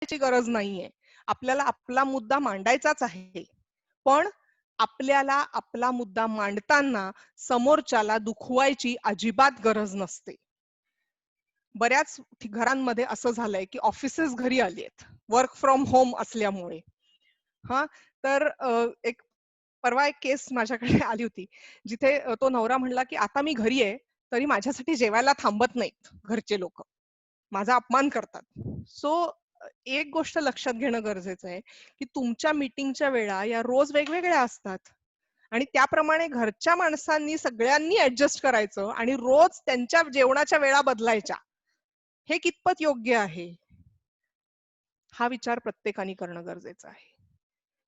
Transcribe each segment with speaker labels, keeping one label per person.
Speaker 1: करायची गरज नाहीये. आपल्याला आपला मुद्दा मांडायचाच आहे, पण आपल्याला आपला मुद्दा मांडताना समोरच्याला दुखवायची अजिबात गरज नसते. बऱ्याच घरांमध्ये असं झालंय की ऑफिसेस घरी आली आहेत वर्क फ्रॉम होम असल्यामुळे. हा तर एक परवा एक केस माझ्याकडे आली होती, जिथे तो नवरा म्हणला की आता मी घरी आहे तरी माझ्यासाठी जेवायला थांबत नाहीत घरचे लोक, माझा अपमान करतात. सो एक गोष्ट लक्षात घेणं गरजेचं आहे की तुमच्या मीटिंगच्या वेळा या रोज वेगवेगळ्या असतात आणि त्याप्रमाणे घरच्या माणसांनी सगळ्यांनी ऍडजस्ट करायचं आणि रोज त्यांच्या जेवणाच्या वेळा बदलायच्या, हे कितपत योग्य आहे हा विचार प्रत्येकाने करणं गरजेचं आहे.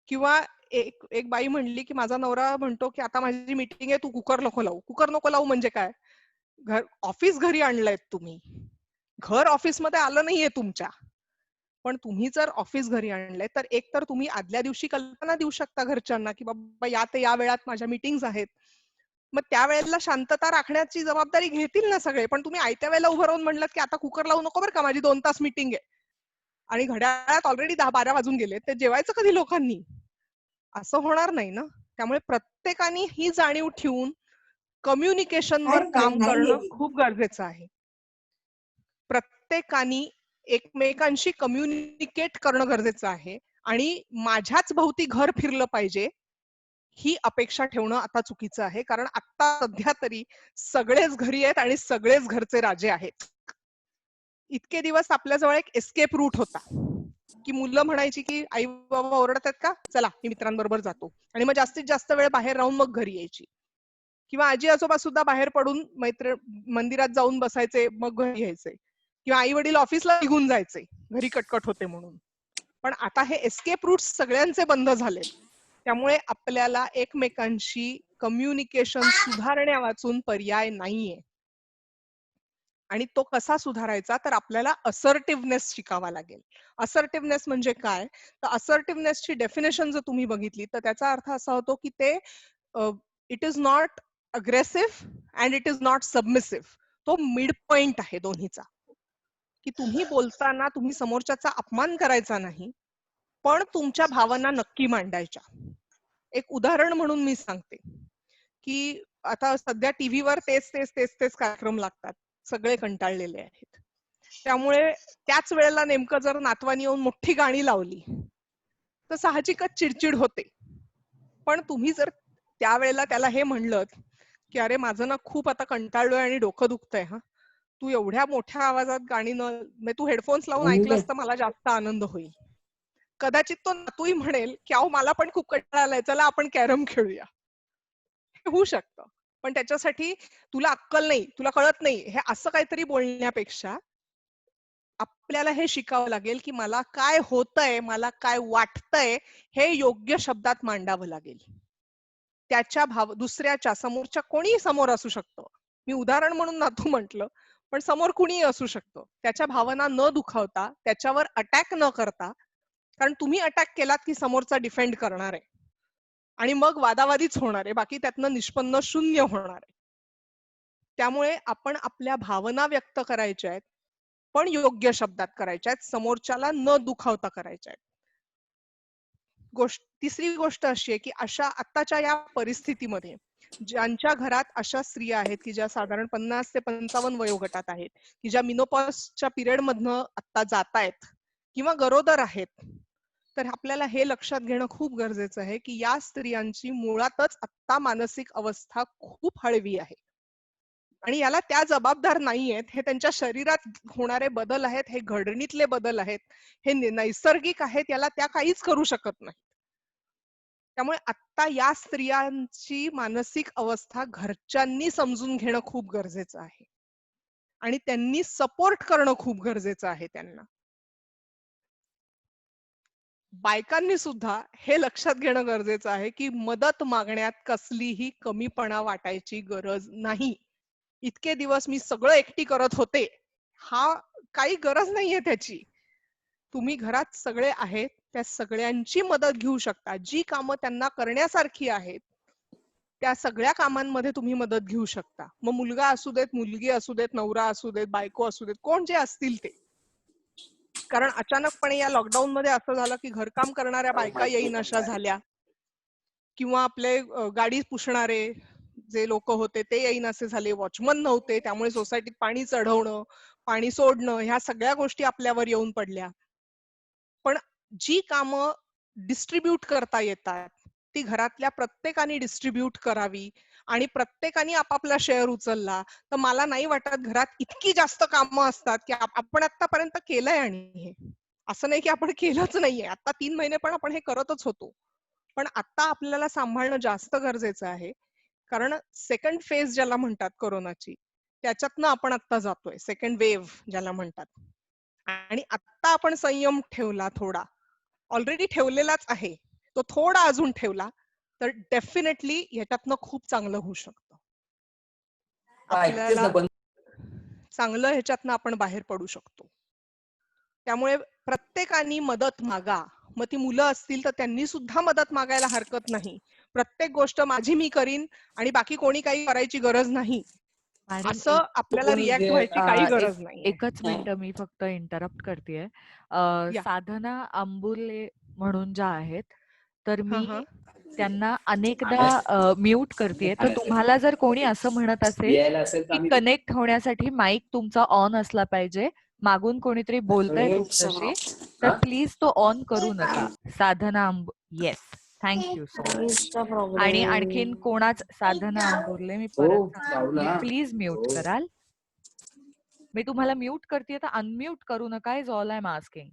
Speaker 1: किंवा एक एक बाई म्हणली की माझा नवरा म्हणतो की आता माझी मीटिंग आहे, तू कुकर नको लावू. कुकर नको लावू म्हणजे काय? ऑफिस घरी आणलंय तुम्ही, घर ऑफिसमध्ये आलं नाहीये तुमच्या, पण तुम्ही जर ऑफिस घरी आणलंय तर एक तर तुम्ही आदल्या दिवशी कल्पना देऊ शकता घरच्यांना की बाबा या ते या वेळात माझ्या मीटिंग्स आहेत, मग त्यावेळेला शांतता राखण्याची जबाबदारी घेतील ना सगळे. पण तुम्ही आयत्या वेळेला उभं राहून म्हणलं की आता कुकर लावू नको बरं का, माझी 2 तास मीटिंग आहे, आणि घड्याळात ऑलरेडी 10-12 वाजून गेले, तर जेवायचं कधी लोकांनी? असं होणार नाही ना. त्यामुळे प्रत्येकाने ही जाणीव ठेवून कम्युनिकेशनवर काम करणं खूप गरजेचं आहे. प्रत्येकाने एकमेकांशी कम्युनिकेट करणं गरजेचं आहे आणि माझ्याच भोवती घर फिरलं पाहिजे ही अपेक्षा ठेवणं आता चुकीचं आहे. कारण आता सध्या तरी सगळेच घरी आहेत आणि सगळेच घरचे राजे आहेत. इतके दिवस आपल्याजवळ एक एस्केप रूट होता की मुलं म्हणायची की आई बाबा ओरडत आहेत का, चला मी मित्रांबरोबर जातो, आणि मग जास्तीत जास्त वेळ बाहेर राहून मग घरी यायची. किंवा आजी आजोबा सुद्धा बाहेर पडून मंदिरात जाऊन बसायचे मग घरी यायचे, किंवा आई वडील ऑफिसला निघून जायचे, घरी कटकट होते म्हणून. पण आता हे एस्केप रूट सगळ्यांचे बंद झाले. त्यामुळे आपल्याला एकमेकांशी कम्युनिकेशन सुधारण्या वाचून पर्याय नाहीये. आणि तो कसा सुधारायचा, तर आपल्याला असर्टिव्हनेस शिकावा लागेल. असर्टिव्हनेस म्हणजे काय? तर असर्टिव्हनेसची डेफिनेशन जर तुम्ही बघितली तर त्याचा अर्थ असा होतो की ते it is not aggressive and it is not submissive. तो मिड पॉइंट आहे दोन्हीचा, की तुम्ही बोलताना तुम्ही समोरच्याचा अपमान करायचा नाही, पण तुमच्या भावना नक्की मांडायच्या. एक उदाहरण म्हणून मी सांगते की आता सध्या टीव्हीवर तेच तेच तेच तेच कार्यक्रम लागतात, सगळे कंटाळलेले आहेत. त्यामुळे त्याच वेळेला नेमकं जर नातवानी येऊन मोठी गाणी लावली तर साहजिकच चिडचिड होते. पण तुम्ही जर त्यावेळेला त्याला हे म्हणलं की अरे माझं ना खूप आता कंटाळलोय आणि डोकं दुखतंय, हा तू एवढ्या मोठ्या आवाजात गाणी न तू हेडफोन्स लावून ऐकलंस तर मला जास्त आनंद होईल. कदाचित तो नातूही म्हणेल की अहो मला पण खूप कंटाळा आलाय, चला आपण कॅरम खेळूया. हे होऊ शकतं. पण त्याच्यासाठी तुला अक्कल नाही, तुला कळत नाही, हे असं काहीतरी बोलण्यापेक्षा आपल्याला हे शिकावं लागेल की मला काय होतंय, मला काय वाटतंय, हे योग्य शब्दात मांडावं लागेल. त्याच्या दुसऱ्याच्या समोरच्या कोणीही समोर असू शकतं. मी उदाहरण म्हणून नातू म्हटलं, पण समोर कुणीही असू शकतं. त्याच्या भावना न दुखावता, त्याच्यावर अटॅक न करता, कारण तुम्ही अटॅक केलात की समोरचा डिफेंड करणार आहे आणि मग वादावादीच होणार आहे, बाकी त्यातनं निष्पन्न शून्य होणार आहे. त्यामुळे आपण आपल्या भावना व्यक्त करायच्या आहेत, पण योग्य शब्दात करायच्या आहेत, समोरच्याला न दुखावता करायच्या आहेत. तिसरी गोष्ट अशी आहे की अशा आत्ताच्या या परिस्थितीमध्ये ज्यांच्या घरात अशा स्त्रिया आहेत की ज्या साधारण 50 ते 55 वयोगटात आहेत, की ज्या मिनोपॉजच्या पिरियड मधनं आता जात आहेत किंवा गरोदर आहेत, तर आपल्याला हे लक्षात घेणं खूप गरजेचं आहे की या स्त्रियांची मुळातच आत्ता मानसिक अवस्था खूप हळवी आहे आणि याला त्या जबाबदार नाहीयेत. हे त्यांच्या शरीरात होणारे बदल आहेत, हे घडणीतले बदल आहेत, हे नैसर्गिक आहेत, याला त्या काहीच करू शकत नाही. त्यामुळे आता या स्त्रियांची मानसिक अवस्था घरच्यांनी समजून घेणं खूप गरजेचं आहे आणि त्यांनी सपोर्ट करणं खूप गरजेचं आहे त्यांना. बायकांनी सुद्धा हे लक्षात घेणं गरजेचं आहे की मदत मागण्यात कसलीही कमीपणा वाटायची गरज नाही. इतके दिवस मी सगळं एकटी करत होते, हा काही गरज नाहीये त्याची. तुम्ही घरात सगळे आहेत, त्या सगळ्यांची मदत घेऊ शकता. जी कामं त्यांना करण्यासारखी आहेत त्या सगळ्या कामांमध्ये तुम्ही मदत घेऊ शकता. मग मुलगा असू देत, मुलगी असू देत, नवरा असू देत, बायको असू देत, कोण जे असतील ते. कारण अचानकपणे या लॉकडाऊन मध्ये असं झालं की घरकाम करणाऱ्या बायका येईनाशा झाल्या, किंवा आपले गाडी पुसणारे जे लोक होते ते येईनासे झाले, वॉचमन नव्हते, त्यामुळे सोसायटीत पाणी चढवणं, पाणी सोडणं, ह्या सगळ्या गोष्टी आपल्यावर येऊन पडल्या. पण जी कामं डिस्ट्रीब्यूट करता येतात ती घरातल्या प्रत्येकाने डिस्ट्रीब्यूट करावी, आणि प्रत्येकाने आपापला शेअर उचलला तर मला नाही वाटत घरात इतकी जास्त कामं असतात की आपण आतापर्यंत केलंय. आणि हे असं नाही की आपण केलंच नाहीये, आता 3 महिने पण आपण हे करतच होतो. पण आता आपल्याला सांभाळणं जास्त गरजेचं आहे, कारण सेकंड फेज ज्याला म्हणतात कोरोनाची, त्याच्यातनं आपण आता जातोय, सेकंड वेव्ह ज्याला म्हणतात. आणि आता आपण संयम ठेवला थोडा, ऑलरेडी ठेवलेलाच आहे, तो थोडा अजून ठेवला तर डेफिनेटली ह्याच्यातनं खूप चांगलं होऊ शकतं. आपल्याला चांगलं ह्याच्यातनं आपण बाहेर पडू शकतो. त्यामुळे प्रत्येकाने मदत मागा. मग ती मुलं असतील तर त्यांनी सुद्धा मदत मागायला हरकत नाही. प्रत्येक गोष्ट माझी मी करीन आणि बाकी कोणी काही करायची गरज नाही,
Speaker 2: मॅडम
Speaker 1: असं आपल्याला रिॲक्ट व्हायची काही गरज नाहीये.
Speaker 2: एकच मिनिट मी फक्त इंटरप्ट करतेय.
Speaker 1: या.
Speaker 2: साधना अंबुर्ले म्हणून ज्या आहेत, तर
Speaker 1: हा
Speaker 2: मी
Speaker 1: हा.
Speaker 2: त्यांना अनेकदा म्यूट करतेय. तर तुम्हाला जर कोणी असं म्हणत असेल की कनेक्ट होण्यासाठी माईक तुमचा ऑन असला पाहिजे, मागून कोणीतरी बोलतंय तुमच्याशी, तर प्लीज तो ऑन करू नका. साधना येस, थँक्यू सो मच. आणि आणखीन कोणाच साधना अंबुर्ले, मी परत सांगते, प्लीज म्यूट कराल. मी तुम्हाला म्यूट करते तर अनम्यूट करू नका, is all I am asking.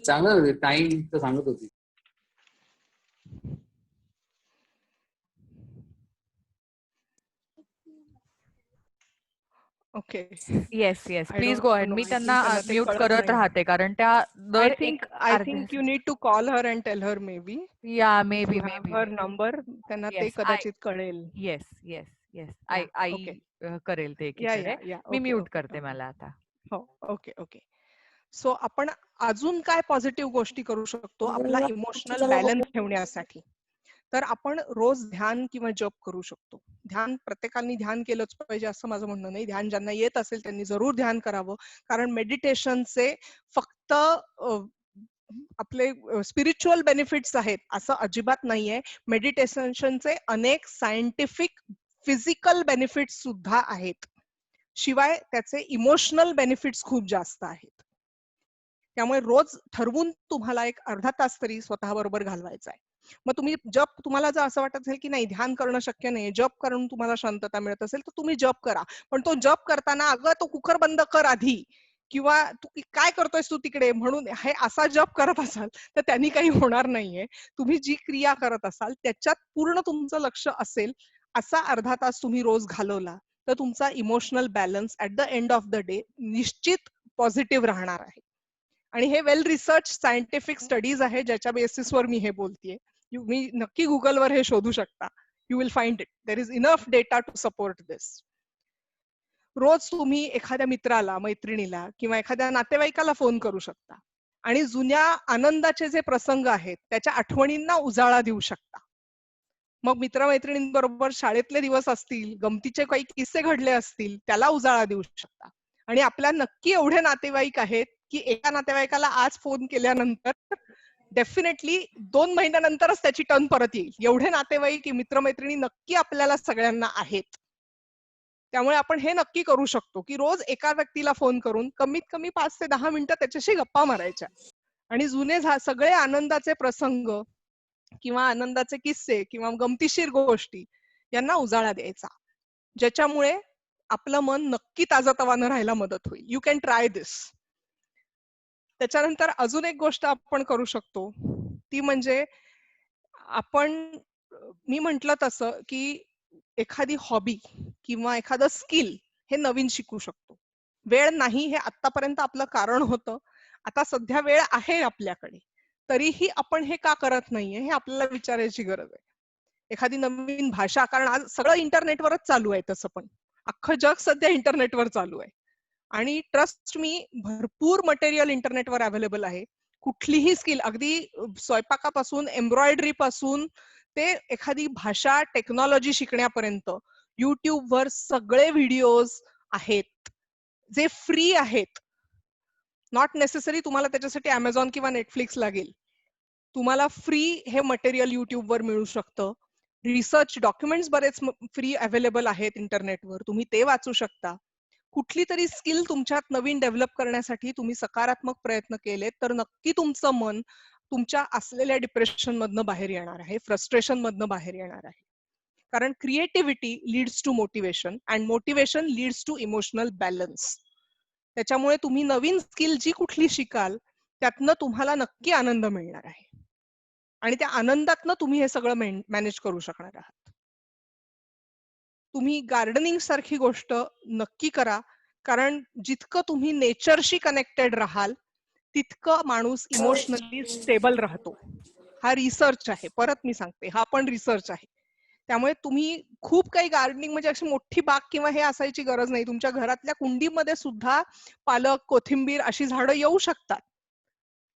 Speaker 3: चांगलं टाइम तर सांगत होती.
Speaker 1: Okay.
Speaker 2: Yes yes,
Speaker 1: I
Speaker 2: please
Speaker 1: don't
Speaker 2: go ahead.
Speaker 1: No,
Speaker 2: मी
Speaker 1: आय थिंक
Speaker 2: त्यांना
Speaker 1: त्यांना ते
Speaker 2: म्यूट
Speaker 1: कळत
Speaker 2: करत
Speaker 1: नाही.
Speaker 2: राहते, कारण त्या
Speaker 1: आय
Speaker 2: दर
Speaker 1: थिंक
Speaker 2: एक
Speaker 1: आय
Speaker 2: अर्ध्या
Speaker 1: think you need to call her and tell her, maybe
Speaker 2: या may
Speaker 1: if
Speaker 2: be
Speaker 1: you have her number, त्यांना ते
Speaker 2: येस आय
Speaker 1: कदाचित कळेल.
Speaker 2: येस येस येस
Speaker 1: या.
Speaker 2: आई
Speaker 1: ओके.
Speaker 2: करेल ते
Speaker 1: या या
Speaker 2: एकीकडे.
Speaker 1: या.
Speaker 2: मी
Speaker 1: ओके
Speaker 2: म्यूट
Speaker 1: ओके
Speaker 2: करते
Speaker 1: ओके.
Speaker 2: मला आता.
Speaker 1: हो. Okay okay. सो आपण अजून काय पॉझिटिव्ह गोष्टी करू शकतो आपला इमोशनल बॅलन्स ठेवण्यासाठी? तर आपण रोज ध्यान किंवा जप करू शकतो. ध्यान प्रत्येकाने ध्यान केलंच पाहिजे असं माझं म्हणणं नाही. ध्यान ज्यांना येत असेल त्यांनी जरूर ध्यान करावं, कारण मेडिटेशनचे फक्त आपले स्पिरिच्युअल बेनिफिट्स आहेत असं अजिबात नाहीये. मेडिटेशनचे अनेक सायंटिफिक फिजिकल बेनिफिट्स सुद्धा आहेत. शिवाय त्याचे इमोशनल बेनिफिट्स खूप जास्त आहेत. त्यामुळे रोज ठरवून तुम्हाला एक अर्धा तास तरी स्वतःबरोबर घालवायचा आहे. मग तुम्ही जप, तुम्हाला जर असं वाटत असेल की नाही ध्यान करणं शक्य नाही, जप करून तुम्हाला शांतता मिळत असेल तर तुम्ही जप करा. पण तो जप करताना अगं तो कुकर बंद कर आधी, किंवा तू काय करतोयस तू तिकडे म्हणून हे असा जप करत असाल तर त्यांनी काही होणार नाहीये. तुम्ही जी क्रिया करत असाल त्याच्यात पूर्ण तुमचं लक्ष असेल असा अर्धा तास तुम्ही रोज घालवला तर तुमचा emotional balance at the end of the day निश्चित पॉझिटिव्ह राहणार आहे. आणि हे वेल रिसर्च सायंटिफिक स्टडीज आहे ज्याच्या बेसिसवर मी हे बोलतेय. तुम्ही नक्की गुगलवर हे शोधू शकता. You will find it. There is enough data to support this. रोज तुम्ही एखाद्या मित्राला, मैत्रिणीला किंवा एखाद्या नातेवाईकाला फोन करू शकता आणि जुन्या आनंदाचे जे प्रसंग आहेत त्याच्या आठवणींना उजाळा देऊ शकता. मग मित्रमैत्रिणींबरोबर शाळेतले दिवस असतील, गमतीचे काही किस्से घडले असतील, त्याला उजाळा देऊ शकता. आणि आपल्या नक्की एवढे नातेवाईक आहेत की एका नातेवाईकाला आज फोन केल्यानंतर डेफिनेटली 2 महिन्यानंतरच त्याची टर्न परत येईल. एवढे नातेवाईक, मित्रमैत्रिणी नक्की आपल्याला सगळ्यांना आहेत. त्यामुळे आपण हे नक्की करू शकतो की रोज एका व्यक्तीला फोन करून कमीत कमी 5 ते 10 मिनिटं त्याच्याशी गप्पा मारायच्या आणि जुने सगळे आनंदाचे प्रसंग किंवा आनंदाचे किस्से किंवा गमतीशीर गोष्टी यांना उजाळा द्यायचा, ज्याच्यामुळे आपलं मन नक्की ताजतवानं राहायला मदत होईल. यू कॅन ट्राय दिस. त्याच्यानंतर अजून एक गोष्ट आपण करू शकतो ती म्हणजे आपण, मी म्हंटल तसं की एखादी हॉबी किंवा एखादं स्किल हे नवीन शिकू शकतो. वेळ नाही हे आतापर्यंत आपलं कारण होतं, आता सध्या वेळ आहे आपल्याकडे, तरीही आपण हे का करत नाहीये हे आपल्याला विचारायची गरज आहे. एखादी नवीन भाषा, कारण आज सगळं इंटरनेटवरच चालू आहे, तसं पण अख्खं जग सध्या इंटरनेटवर चालू आहे. आणि ट्रस्ट मी, भरपूर मटेरियल इंटरनेटवर अवेलेबल आहे. कुठलीही स्किल, अगदी स्वयंपाकापासून एम्ब्रॉयडरी पासून ते एखादी भाषा, टेक्नॉलॉजी शिकण्यापर्यंत युट्यूबवर सगळे व्हिडिओज आहेत जे फ्री आहेत. नॉट नेसेसरी तुम्हाला त्याच्यासाठी अमेझॉन किंवा नेटफ्लिक्स लागेल. तुम्हाला फ्री हे मटेरियल युट्यूबवर मिळू शकतं. रिसर्च डॉक्युमेंट्स बरेच फ्री अवेलेबल आहेत इंटरनेटवर, तुम्ही ते वाचू शकता. कुठली तरी स्किल तुमच्यात नवीन डेव्हलप करण्यासाठी तुम्ही सकारात्मक प्रयत्न केले तर नक्की तुमचं मन तुमच्या असलेल्या डिप्रेशन मधनं बाहेर येणार आहे, फ्रस्ट्रेशन मधनं बाहेर येणार आहे. कारण creativity leads to motivation and motivation leads to emotional balance. त्याच्यामुळे तुम्ही नवीन स्किल जी कुठली शिकाल त्यातनं तुम्हाला नक्की आनंद मिळणार आहे आणि त्या आनंदातनं तुम्ही हे सगळं मॅनेज करू शकणार आहात. तुम्ही गार्डनिंग सारखी गोष्ट नक्की करा, कारण जितकं तुम्ही नेचरशी कनेक्टेड राहाल तितकं माणूस इमोशनली स्टेबल राहतो. हा रिसर्च आहे, परत मी सांगते, हा पण रिसर्च आहे. त्यामुळे तुम्ही खूप काही गार्डनिंग म्हणजे अशी मोठी बाग किंवा हे असायची गरज नाही. तुमच्या घरातल्या कुंडीमध्ये सुद्धा पालक, कोथिंबीर अशी झाडं येऊ शकतात.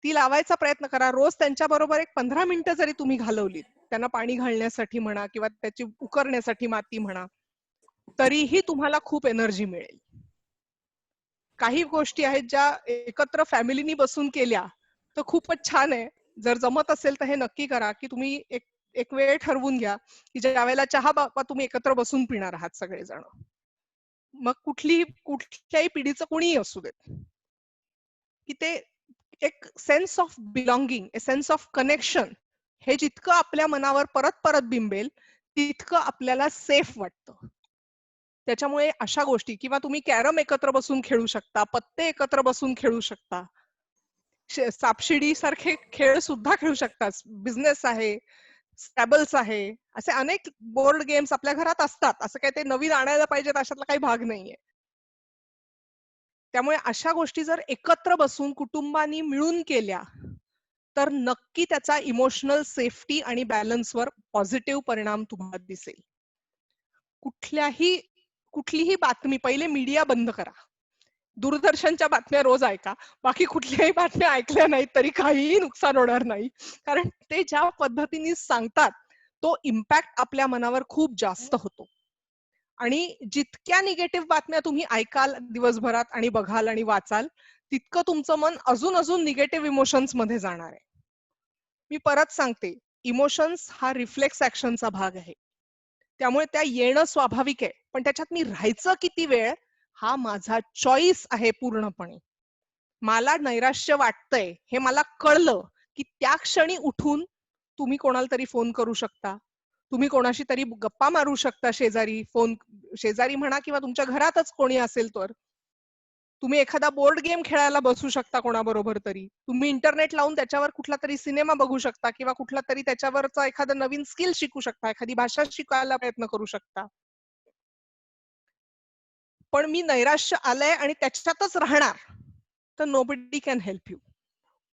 Speaker 1: ती लावायचा प्रयत्न करा. रोज त्यांच्याबरोबर एक 15 मिनिटं जरी तुम्ही घालवलीत, त्यांना पाणी घालण्यासाठी म्हणा किंवा त्याची उकरण्यासाठी माती म्हणा, तरीही तुम्हाला खूप एनर्जी मिळेल. काही गोष्टी आहेत ज्या एकत्र फॅमिलीनी बसून केल्या तर खूपच छान आहे. जर जमत असेल तर हे नक्की करा की तुम्ही एक वेळ ठरवून घ्या की ज्या वेळेला चहा बापा तुम्ही एकत्र बसून पिणार आहात सगळेजण. मग कुठल्याही पिढीचं कोणीही असू देत, की ते एक sense of belonging, A sense of connection हे जितकं आपल्या मनावर परत परत बिंबेल तितकं आपल्याला सेफ वाटतं. त्याच्यामुळे अशा गोष्टी किंवा तुम्ही कॅरम एकत्र बसून खेळू शकता, पत्ते एकत्र बसून खेळू शकता, सापशिडी सारखे खेळ सुद्धा खेळू शकता. बिझनेस आहे, स्क्रॅबल्स आहे, असे अनेक बोर्ड गेम्स आपल्या घरात असतात. असं काही ते नवीन आणायला पाहिजेत अशातला काही भाग नाहीये. त्यामुळे अशा गोष्टी जर एकत्र बसून कुटुंबानी मिळून केल्या तर नक्की त्याचा इमोशनल सेफ्टी आणि बॅलन्सवर पॉझिटिव्ह परिणाम तुम्हाला दिसेल. कुठलीही बातमी पहिले मीडिया बंद करा. दूरदर्शनच्या बातम्या रोज ऐका, बाकी कुठल्याही बातम्या ऐकल्या नाहीत तरी काहीही नुकसान होणार नाही. कारण ते ज्या पद्धतीने सांगतात तो इम्पॅक्ट आपल्या मनावर खूप जास्त होतो. आणि जितक्या निगेटिव्ह बातम्या तुम्ही ऐकाल दिवसभरात आणि बघाल आणि वाचाल तितकं तुमचं मन अजून अजून निगेटिव्ह इमोशन्स मध्ये जाणार आहे. मी परत सांगते, इमोशन्स हा रिफ्लेक्स ऍक्शनचा भाग आहे. त्यामुळे त्या येणं स्वाभाविक आहे, पण त्याच्यात मी राहायचं किती वेळ हा माझा चॉईस आहे पूर्णपणे. मला नैराश्य वाटतंय हे मला कळलं की त्या क्षणी उठून तुम्ही कोणाला तरी फोन करू शकता, तुम्ही कोणाशी तरी गप्पा मारू शकता, शेजारी म्हणा किंवा तुमच्या घरातच कोणी असेल तर तुम्ही एखादा बोर्ड गेम खेळायला बसू शकता कोणाबरोबर तरी, तुम्ही इंटरनेट लावून त्याच्यावर कुठला तरी सिनेमा बघू शकता किंवा कुठला तरी त्याच्यावरचा एखादा नवीन स्किल शिकू शकता, एखादी भाषा शिकायला प्रयत्न करू शकता. पण मी नैराश्य आलंय आणि त्याच्यातच राहणार तर नोबडी कॅन हेल्प यू.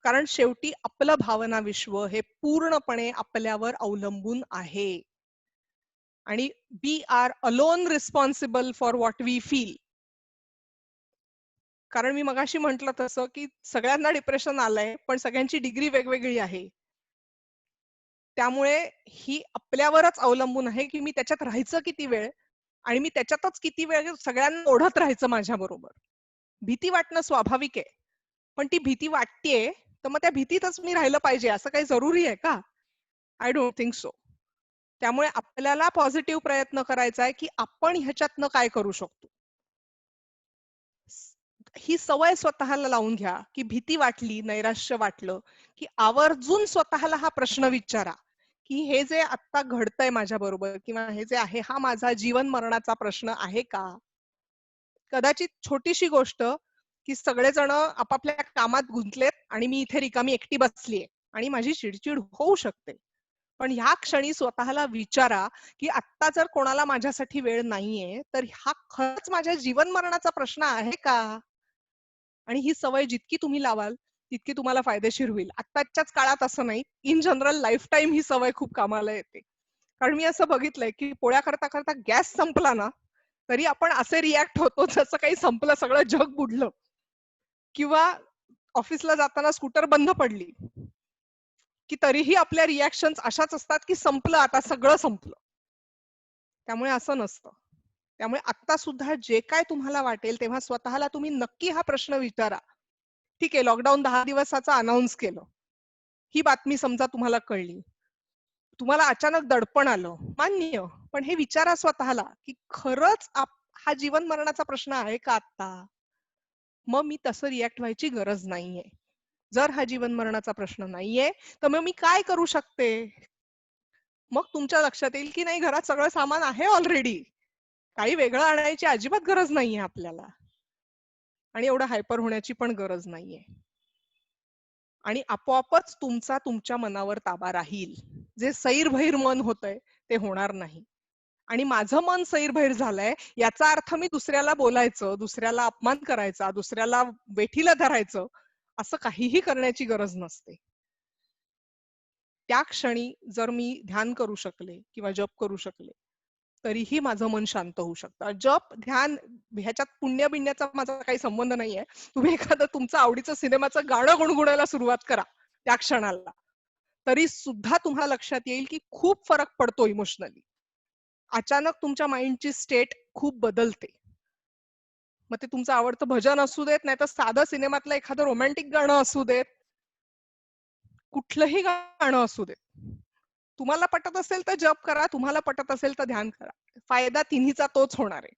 Speaker 1: कारण शेवटी आपलं भावना विश्व हे पूर्णपणे आपल्यावर अवलंबून आहे आणि we are alone responsible for what we feel. कारण मी मगाशी म्हटलं तसं की सगळ्यांना डिप्रेशन आलंय पण सगळ्यांची डिग्री वेगवेगळी आहे. त्यामुळे ही आपल्यावरच अवलंबून आहे की मी त्याच्यात राहायचं किती वेळ आणि मी त्याच्यातच किती वेळ सगळ्यांना ओढत राहायचं माझ्या बरोबर. भीती वाटणं स्वाभाविक आहे, पण ती भीती वाटतेय तर मग त्या भीतीतच मी राहिलं पाहिजे असं काही जरुरी आहे का? I don't think so. त्यामुळे आपल्याला पॉझिटिव्ह प्रयत्न करायचा आहे की आपण ह्याच्यातनं काय करू शकतो. ही सवय स्वतःला लावून घ्या की भीती वाटली, नैराश्य वाटलं की आवर्जून स्वतःला हा प्रश्न विचारा की हे जे आता घडतंय माझ्या बरोबर किंवा हे जे आहे हा माझा जीवन मरणाचा प्रश्न आहे का? कदाचित छोटीशी गोष्ट की सगळेजण आपापल्या कामात गुंतलेत आणि मी इथे रिकामी एकटी बसलीये आणि माझी चिडचिड होऊ शकते. पण ह्या क्षणी स्वतःला विचारा की आत्ता जर कोणाला माझ्यासाठी वेळ नाहीये तर हा खरंच माझ्या जीवन मरणाचा प्रश्न आहे का? आणि ही सवय जितकी तुम्ही लावाल तितकी तुम्हाला फायदेशीर होईल. आत्ताच्याच काळात असं नाही, इन जनरल लाईफ टाईम ही सवय खूप कामाला येते. कारण मी असं बघितलंय की पोळ्या करता करता गॅस संपला ना तरी आपण असे रिॲक्ट होतो जसं काही संपलं, सगळं जग बुडलं. किंवा ऑफिसला जाताना स्कूटर बंद पडली की तरीही आपल्या रिॲक्शन्स अशाच असतात की संपलं, आता सगळं संपलं. त्यामुळे असं नसतं. त्यामुळे आता सुद्धा जे काय तुम्हाला वाटेल तेव्हा स्वतःला तुम्ही नक्की हा प्रश्न विचारा. ठीक आहे, लॉकडाऊन 10 दिवसाचा अनाउन्स केलं. ही बातमी समजा तुम्हाला कळली. तुम्हाला अचानक दडपण आलं, मान्य. पण हे विचारा स्वतःला, की खरंच हा जीवन मरणाचा प्रश्न आहे का आता? मग मी तसं रिॲक्ट व्हायची गरज नाहीये. जर हा जीवन मरणाचा प्रश्न नाहीये, तर मग मी काय करू शकते? मग तुमच्या लक्षात येईल, की नाही, घरात सगळं सामान आहे ऑलरेडी. काही वेगळं आणायची अजिबात गरज नाहीये आपल्याला. आणि एवढं हायपर होण्याची पण गरज नाहीये. आणि आपोआपच तुमच्या मनावर ताबा राहील. जे सैरभैर मन होतंय ते होणार नाही. आणि माझं मन सैरभैर झालंय याचा अर्थ मी दुसऱ्याला बोलायचं, दुसऱ्याला अपमान करायचा, दुसऱ्याला वेठीला धरायचं असं काहीही करण्याची गरज नसते. त्या क्षणी जर मी ध्यान करू शकले किंवा जप करू शकले, तरीही माझं मन शांत होऊ शकतं. जप, ध्यान ह्याच्यात पुण्य बिण्याचा माझा काही संबंध नाहीये. तुम्ही एखादं तुमचं आवडीचं सिनेमाचं गाणं गुणगुणायला सुरुवात करा त्या क्षणाला, तरी सुद्धा तुम्हाला लक्षात येईल की खूप फरक पडतो इमोशनली. अचानक तुमच्या माइंडची स्टेट खूप बदलते. मग ते तुमचं आवडतं भजन असू देत, नाहीतर साधं सिनेमातलं एखादं रोमॅन्टिक गाणं असू देत, कुठलंही गाणं असू देत. तुम्हाला पटत असेल तर जप करा, तुम्हाला पटत असेल तर ध्यान करा. फायदा तिन्हीचा तोच होणार आहे,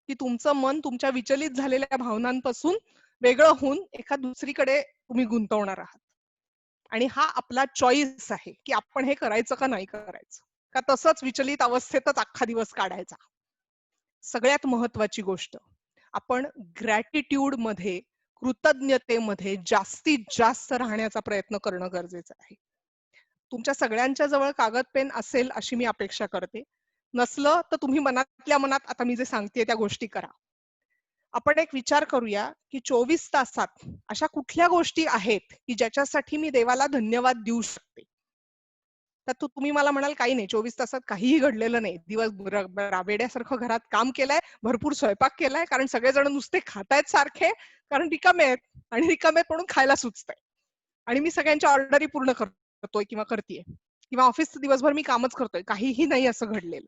Speaker 1: की तुमचं मन तुमच्या विचलित झालेल्या भावनांपासून वेगळं होऊन एका दुसरीकडे तुम्ही गुंतवणार आहात. आणि हा आपला चॉईस आहे, की आपण हे करायचं का नाही करायचं, का तसंच विचलित अवस्थेतच अख्खा दिवस काढायचा. सगळ्यात महत्वाची गोष्ट, आपण ग्रॅटिट्यूड मध्ये, कृतज्ञतेमध्ये जास्तीत जास्त राहण्याचा प्रयत्न करणं गरजेचं आहे. तुमच्या सगळ्यांच्या जवळ कागद पेन असेल अशी मी अपेक्षा करते. नसलं तर तुम्ही मनातल्या मनात आता मी जे सांगतेय त्या गोष्टी करा. आपण एक विचार करूया, की 24 तासात अशा कुठल्या गोष्टी आहेत, की ज्याच्यासाठी मी देवाला धन्यवाद देऊ शकते. तर तुम्ही मला म्हणाल, काही नाही, 24 तासात काहीही घडलेलं नाही. दिवसभर राबेड्यासारखं घरात काम केलंय, भरपूर स्वयंपाक केलाय, कारण सगळेजण नुसते खातायत सारखे, कारण रिकामे आहेत आणि रिकामे आहेत म्हणून खायला सुचतंय. आणि मी सगळ्यांच्या ऑर्डरी पूर्ण करतोय किंवा करतेय, किंवा ऑफिसचं दिवसभर मी कामच करतोय. काहीही नाही असं घडलेलं.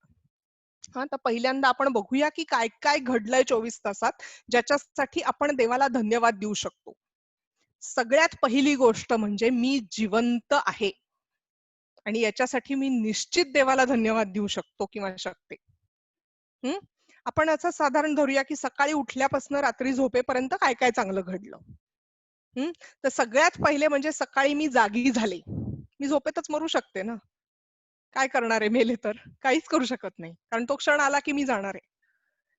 Speaker 1: हा, तर पहिल्यांदा आपण बघूया की काय काय घडलंय 24 तासात, ज्याच्यासाठी आपण देवाला धन्यवाद देऊ शकतो. सगळ्यात पहिली गोष्ट म्हणजे मी जिवंत आहे, आणि याच्यासाठी मी निश्चित देवाला धन्यवाद देऊ शकतो किंवा शकते. आपण असं साधारण धरूया की सकाळी उठल्यापासून रात्री झोपेपर्यंत काय काय चांगलं घडलं. तर सगळ्यात पहिले म्हणजे सकाळी मी जागी झाले. मी झोपेतच मरू शकते ना, काय करणार आहे, मेले तर काहीच करू शकत नाही, कारण तो क्षण आला की मी जाणार आहे.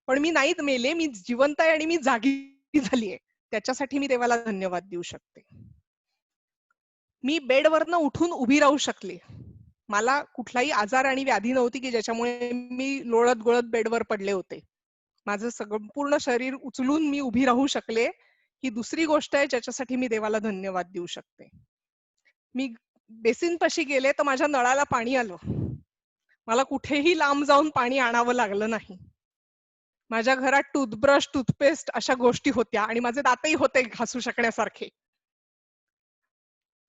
Speaker 1: पण मी नाहीच मेले, मी जिवंत आहे आणि मी जागी झालीये, त्याच्यासाठी मी देवाला धन्यवाद देऊ शकते. मी बेडवरनं उठून उभी राहू शकले. मला कुठलाही आजार आणि व्याधी नव्हती की ज्याच्यामुळे मी लोळत गोळत बेडवर पडले होते. माझं सगळं पूर्ण शरीर उचलून मी उभी राहू शकले. ही दुसरी गोष्ट आहे ज्याच्यासाठी मी देवाला धन्यवाद देऊ शकते. मी बेसिन पाशी गेले तर माझ्या नळाला पाणी आलं. मला कुठेही लांब जाऊन पाणी आणावं लागलं नाही. माझ्या घरात टूथब्रश, टूथपेस्ट अशा गोष्टी होत्या आणि माझे दातही होते घासू शकण्यासारखे.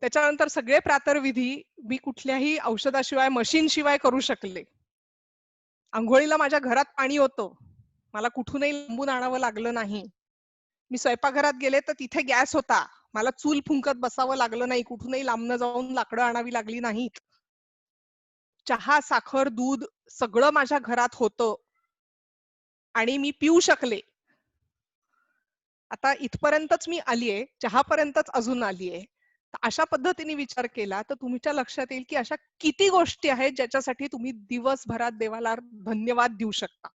Speaker 1: त्याच्यानंतर सगळे प्रातर्विधी मी कुठल्याही औषधाशिवाय, मशीन शिवाय करू शकले. अंघोळीला माझ्या घरात पाणी होतं, मला कुठूनही लांबून आणावं लागलं नाही. मी स्वयंपाकघरात गेले तर तिथे गॅस होता, मला चूल फुंकत बसावं लागलं नाही, कुठूनही लांबनं जाऊन लाकडं आणावी लागली नाहीत. चहा, साखर, दूध सगळं माझ्या घरात होतं आणि मी पिऊ शकले. आता इथपर्यंतच मी आलीये, चहापर्यंतच अजून आलीये. अशा पद्धतीने विचार केला तर तुमच्या लक्षात येईल की अशा किती गोष्टी आहेत ज्याच्यासाठी तुम्ही दिवसभरात देवाला धन्यवाद देऊ शकता.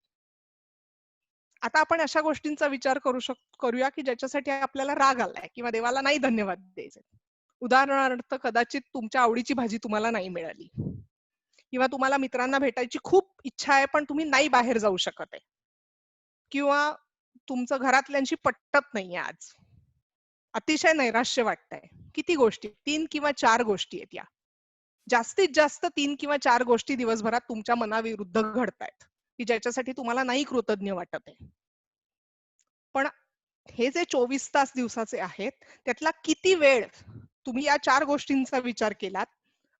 Speaker 1: आता आपण अशा गोष्टींचा विचार करूया की ज्याच्यासाठी आपल्याला राग आलाय किंवा देवाला नाही धन्यवाद द्यायचे. उदाहरणार्थ, कदाचित तुमच्या आवडीची भाजी तुम्हाला नाही मिळाली, किंवा तुम्हाला मित्रांना भेटायची खूप इच्छा आहे पण तुम्ही नाही बाहेर जाऊ शकत आहे, किंवा तुमचं घरातल्यांशी पटत नाहीये आज, अतिशय नैराश्य वाटतंय. किती गोष्टी, 3 किंवा 4 गोष्टी आहेत या. जास्तीत जास्त 3 किंवा 4 गोष्टी दिवसभरात तुमच्या मनाविरुद्ध घडतायत की ज्याच्यासाठी तुम्हाला नाही कृतज्ञ वाटत आहे. पण हे जे 24 तास दिवसाचे आहेत, त्यातला किती वेळ तुम्ही या 4 गोष्टींचा विचार केलात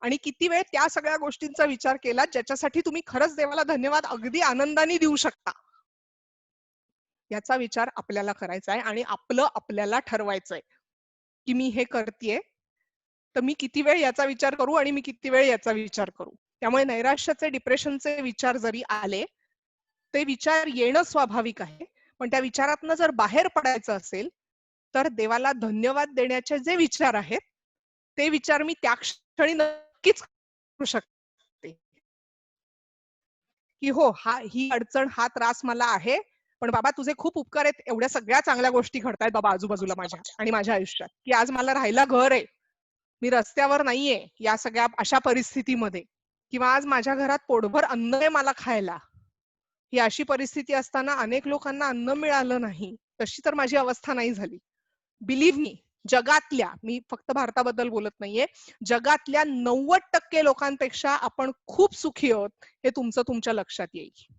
Speaker 1: आणि किती वेळ त्या सगळ्या गोष्टींचा विचार केलात ज्याच्यासाठी तुम्ही खरंच देवाला धन्यवाद अगदी आनंदाने देऊ शकता. याचा विचार आपल्याला करायचा आहे आणि आपलं आपल्याला ठरवायचंय की मी हे करतेय तर मी किती वेळ याचा विचार करू आणि मी किती वेळ याचा विचार करू. त्यामुळे नैराश्याचे, डिप्रेशनचे विचार जरी आले, ते विचार येणं स्वाभाविक आहे. पण त्या विचारातनं जर बाहेर पडायचं असेल, तर देवाला धन्यवाद देण्याचे जे विचार आहेत, ते विचार मी त्या क्षणी नक्कीच करू शकते. की हो, ही अडचण, हा त्रास मला आहे. पण बाबा तुझे खूप उपकार आहेत. एवढ्या सगळ्या चांगल्या गोष्टी घडतायत बाबा आजूबाजूला माझ्या आणि माझ्या आयुष्यात, की आज मला राहायला घर आहे. मी रस्त्यावर नाहीये या सगळ्या अशा परिस्थितीमध्ये. किंवा आज माझ्या घरात पोटभर अन्न आहे मला खायला. ही अशी परिस्थिती असताना अनेक लोकांना अन्न मिळालं नाही. तशी तर माझी अवस्था नाही झाली. बिलीव्ह मी, जगातल्या, मी फक्त भारताबद्दल बोलत नाहीये, जगातल्या 90% लोकांपेक्षा आपण खूप सुखी आहोत हे तुमचं तुमच्या लक्षात येईल.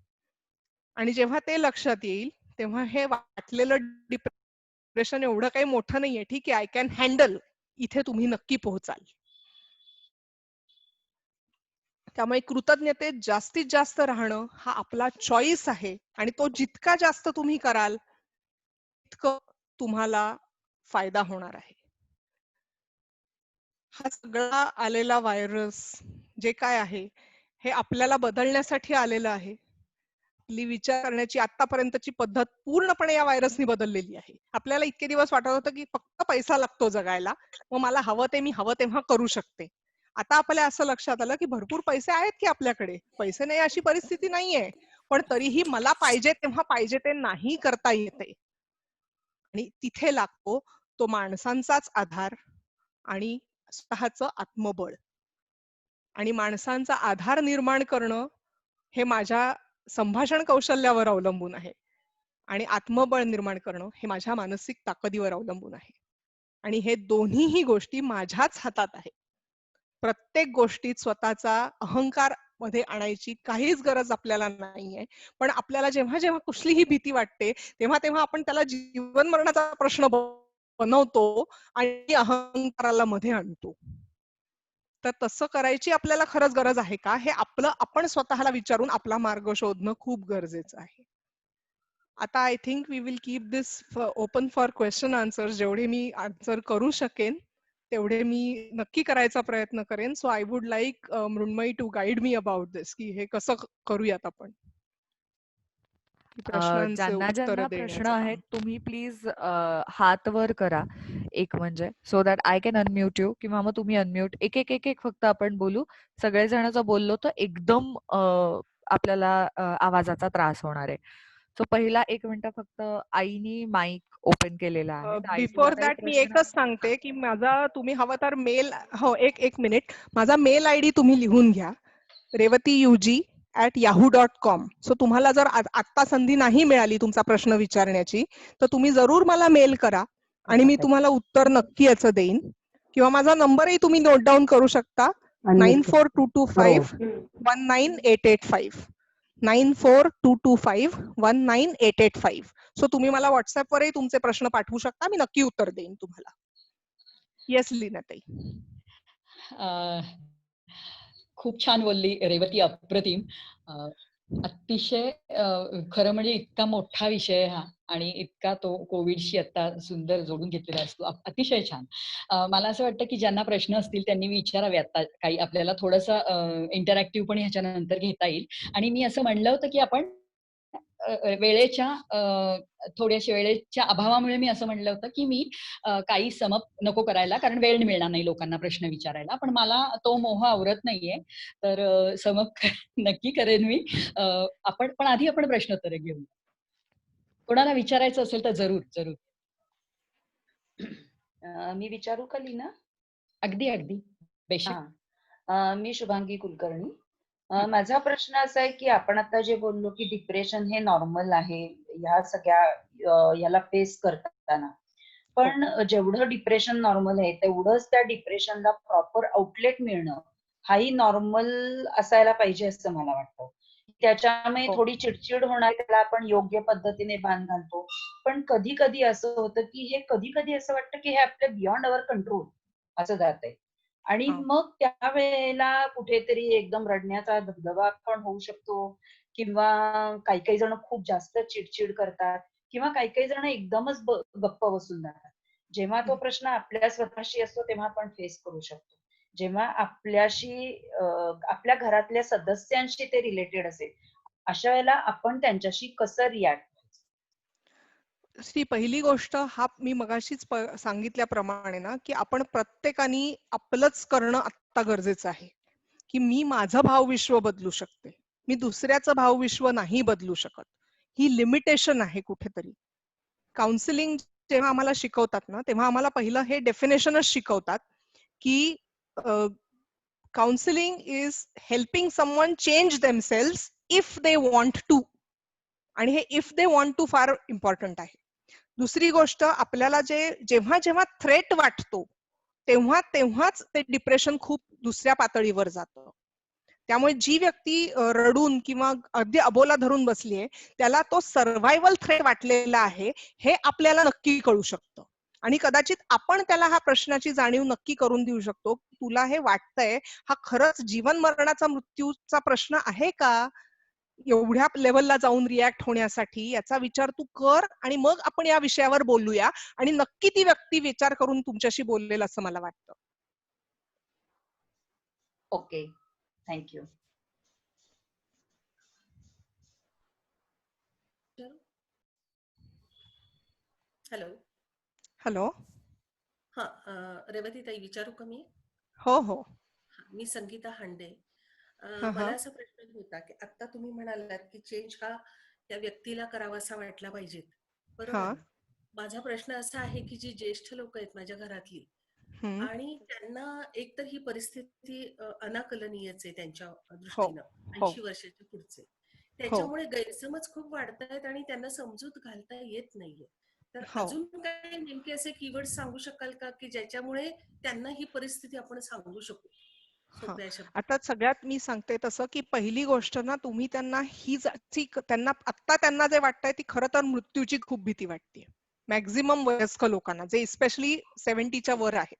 Speaker 1: आणि जेव्हा ते लक्षात येईल, तेव्हा हे वाटलेलं डिप्रेशन एवढं काही मोठं नाहीये. ठीक आहे, आय कॅन हँडल. इथे तुम्ही नक्की पोहोचाल. त्यामुळे कृतज्ञतेत जास्तीत जास्त राहणं हा आपला चॉईस आहे आणि तो जितका जास्त तुम्ही कराल तितकं तुम्हाला फायदा होणार आहे. हा सगळा आलेला व्हायरस जे काय आहे हे आपल्याला बदलण्यासाठी आलेलं आहे. आपली विचार करण्याची आतापर्यंतची पद्धत पूर्णपणे या व्हायरसनी बदललेली आहे. आपल्याला इतके दिवस वाटत होतं की फक्त पैसा लागतो जगायला, मग मला हवं ते मी हवं तेव्हा करू शकते. आता आपल्या असं लक्षात आलं की भरपूर पैसे आहेत की आपल्याकडे, पैसे नाही अशी परिस्थिती नाहीये, पण तरीही मला पाहिजे तेव्हा पाहिजे ते नाही करता येते. आणि तिथे लागतो तो माणसांचाच आधार आणि स्वतःचं आत्मबळ. आणि माणसांचा आधार निर्माण करणं हे माझ्या संभाषण कौशल्यावर अवलंबून आहे आणि आत्मबळ निर्माण करणं हे माझ्या मानसिक ताकदीवर अवलंबून आहे. आणि हे दोन्हीही गोष्टी माझ्याच हातात आहे. प्रत्येक गोष्टीत स्वतःचा अहंकार मध्ये आणायची काहीच गरज आपल्याला नाहीये. पण आपल्याला जेव्हा जेव्हा कुठलीही भीती वाटते, तेव्हा तेव्हा आपण त्याला जीवन मरणाचा प्रश्न बनवतो आणि अहंकाराला मध्ये आणतो. तर तसं करायची आपल्याला खरंच गरज आहे का? हे आपण स्वतःला विचारून आपला मार्ग शोधणं खूप गरजेचं आहे. आता I think we will keep this open for question answer. जेवढे मी आन्सर करू शकेन तेवढे मी नक्की करायचा प्रयत्न करेन. So I would like Mrunmayi to guide me about this, की हे कसं करूयात आपण प्रश्नांचे
Speaker 2: ज्यांना
Speaker 1: उत्तर
Speaker 2: ज्यांना प्रश्न
Speaker 1: देण्याचं
Speaker 2: आहेत
Speaker 1: काम.
Speaker 2: तुम्ही प्लीज हात वर करा एक म्हणजे so that I can unmute you किंवा मग तुम्ही अनम्यूट एक एक एक एक फक्त आपण बोलू. सगळेजण जर बोललो तर एकदम आपल्याला आवाजाचा त्रास होणार आहे. सो पहिला 1 मिनिट फक्त आईनी माईक ओपन केलेला आहे. तर आई तुला
Speaker 1: बिफोर
Speaker 2: काही
Speaker 1: दॅट मी
Speaker 2: प्रश्न?
Speaker 1: एकच सांगते की माझा तुम्ही हवं तर मेल, हो एक मिनिट, माझा मेल आयडी तुम्ही लिहून घ्या, revatiug@yahoo.com. सो तुम्हाला जर आत्ता संधी नाही मिळाली तुमचा प्रश्न विचारण्याची तर तुम्ही जरूर मला मेल करा आणि मी तुम्हाला उत्तर नक्की याचं देईन. किंवा माझा नंबरही तुम्ही नोट डाऊन करू शकता, 9422519885. 9422519885. सो तुम्ही मला व्हॉट्सअपवरही तुमचे प्रश्न पाठवू शकता, मी नक्की उत्तर देईन तुम्हाला. येस लीनाताई.
Speaker 4: खूप छान बोलली रेवती, अप्रतिम. अतिशय खरं म्हणजे इतका मोठा विषय हा आणि इतका तो कोविडशी आता सुंदर जोडून घेतलेला असतो. अतिशय छान. मला असं वाटतं की ज्यांना प्रश्न असतील त्यांनी विचारावे. आता काही आपल्याला थोडंसं इंटरॅक्टिव्ह पण ह्याच्यानंतर घेता येईल. आणि मी असं म्हणलं होतं की आपण वेळेच्या थोड्याशा वेळेच्या अभावामुळे मी असं म्हणलं होतं की मी काही समअप नको करायला, कारण वेळ मिळणार नाही लोकांना प्रश्न विचारायला. पण मला तो मोह आवरत नाहीये. तर समअप नक्की करेन मी. पण आधी आपण प्रश्नोत्तरे घेऊ. कोणाला विचारायचं असेल तर जरूर जरूर.
Speaker 5: मी विचारू का लीना?
Speaker 4: अगदी अगदी बेशक.
Speaker 5: मी शुभांगी कुलकर्णी. माझा प्रश्न असा आहे की आपण आता जे बोललो की डिप्रेशन हे नॉर्मल आहे ह्या सगळ्या याला फेस करताना, पण जेवढं डिप्रेशन नॉर्मल आहे तेवढंच त्या डिप्रेशनला प्रॉपर आउटलेट मिळणं हाही नॉर्मल असायला पाहिजे असं मला वाटतं. त्याच्यामुळे थोडी चिडचिड होणार, त्याला आपण योग्य पद्धतीने बांध घालतो. पण कधी कधी असं होतं की हे कधी कधी असं वाटतं की हे आपल्या बियॉन्ड अवर कंट्रोल असं जात आहे. आणि मग त्यावेळेला कुठेतरी एकदम रडण्याचा धबधबा पण होऊ शकतो किंवा काही काही जण खूप जास्त चिडचिड करतात किंवा काही काही जण एकदमच गप्प बसून जातात. जेव्हा तो प्रश्न आपल्या स्वतःशी असतो तेव्हा आपण फेस करू शकतो. जेव्हा आपल्या घरातल्या सदस्यांशी ते रिलेटेड असेल, अशा वेळेला आपण त्यांच्याशी कसं रिॲक्ट
Speaker 1: पहिली गोष्ट हा मी मगाशीच सांगितल्याप्रमाणे ना, की आपण प्रत्येकाने आपलंच करणं आत्ता गरजेचं आहे, की मी माझं भावविश्व बदलू शकते. मी दुसऱ्याचं भावविश्व नाही बदलू शकत. ही लिमिटेशन आहे कुठेतरी. काउन्सिलिंग जेव्हा आम्हाला शिकवतात ना, तेव्हा आम्हाला पहिलं हे डेफिनेशनच शिकवतात, की counselling is helping someone change themselves if they want to. आणि हे इफ दे वॉन्ट टू फार इम्पॉर्टंट आहे. दुसरी गोष्ट, आपल्याला जेव्हा जेव्हा थ्रेट वाटतो तेव्हाच ते डिप्रेशन खूप दुसऱ्या पातळीवर जातं. त्यामुळे जी व्यक्ती रडून किंवा अगदी अबोला धरून बसलीये, त्याला तो सर्व्हायव्हल थ्रेट वाटलेला आहे हे आपल्याला नक्की कळू शकतं. आणि कदाचित आपण त्याला हा प्रश्नाची जाणीव नक्की करून देऊ शकतो, तुला हे वाटतंय, हा खरंच जीवन मरणाचा मृत्यूचा प्रश्न आहे का? एवढ्या लेवलला जाऊन रिॲक्ट होण्यासाठी याचा विचार तू कर, आणि मग आपण या विषयावर बोलूया. आणि नक्की ती व्यक्ती विचार करून तुमच्याशी बोललेल असं मला वाटतं.
Speaker 5: Okay, thank you.
Speaker 6: हॅलो.
Speaker 1: हॅलो.
Speaker 6: हा, रेवती ताई विचारू का मी?
Speaker 1: हो हो.
Speaker 6: मी संगीता हांडे.
Speaker 1: हा हा.
Speaker 6: मला असा प्रश्न होता की आता तुम्ही म्हणालात की चेंज हा त्या व्यक्तीला करावासा वाटला पाहिजेत, बरोबर
Speaker 1: हा.
Speaker 6: ना? माझा प्रश्न असा आहे की जी ज्येष्ठ लोक आहेत माझ्या घरातली
Speaker 1: हम्म.
Speaker 6: आणि त्यांना एकतर ही परिस्थिती अनाकलनीयच आहे त्यांच्या
Speaker 1: हो
Speaker 6: दृष्टीनं,
Speaker 1: हो
Speaker 6: 80 वर्षाच्या पुढचे.
Speaker 1: हो
Speaker 6: त्याच्यामुळे गैरसमज खूप वाढतायत आणि त्यांना समजूत घालता येत नाहीये. तर
Speaker 1: हो.
Speaker 6: अजून काही नेमके असे कीवर्ड सांगू शकाल का की ज्याच्यामुळे त्यांना ही परिस्थिती आपण सांगू शकू
Speaker 1: हा.
Speaker 6: सोप्या शब्दात?
Speaker 1: आता सगळ्यात मी सांगते तसं, की पहिली गोष्ट ना, तुम्ही त्यांना त्यांना जे वाटतंय ती खरं तर मृत्यूची खूप भीती वाटते. मॅक्झिमम वयस्क लोकांना, जे स्पेशली 70च्या वर आहेत.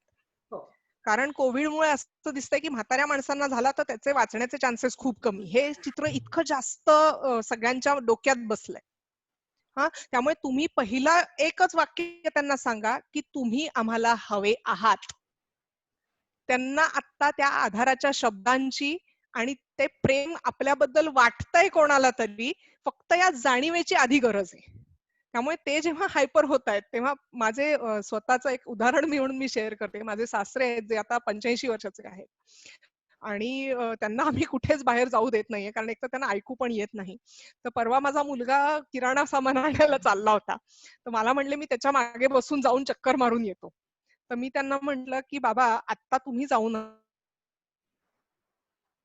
Speaker 6: हो.
Speaker 1: कारण कोविडमुळे असं दिसतंय की म्हाताऱ्या माणसांना झाला तर त्याचे वाचण्याचे चान्सेस खूप कमी. हे चित्र इतकं जास्त सगळ्यांच्या डोक्यात बसलंय. हा, त्यामुळे तुम्ही पहिला एकच वाक्य त्यांना सांगा, की तुम्ही आम्हाला हवे आहात. त्यांना आता त्या आधाराच्या शब्दांची आणि ते प्रेम आपल्याबद्दल वाटतंय कोणाला तरी, फक्त या जाणीवेची आधी गरज आहे. त्यामुळे ते जेव्हा हायपर होत आहेत तेव्हा माझे स्वतःचं एक उदाहरण म्हणून मी शेअर करते. माझे सासरे आहेत जे आता 85 वर्षाचे आहेत, आणि त्यांना आम्ही कुठेच बाहेर जाऊ देत नाहीये, कारण एक तर त्यांना ऐकू पण येत नाही. तर परवा माझा मुलगा किराणा सामान आणायला चालला होता, तर मला म्हणले मी त्याच्या मागे बसून जाऊन चक्कर मारून येतो. तर मी त्यांना म्हटलं की बाबा आता तुम्ही जाऊ नका,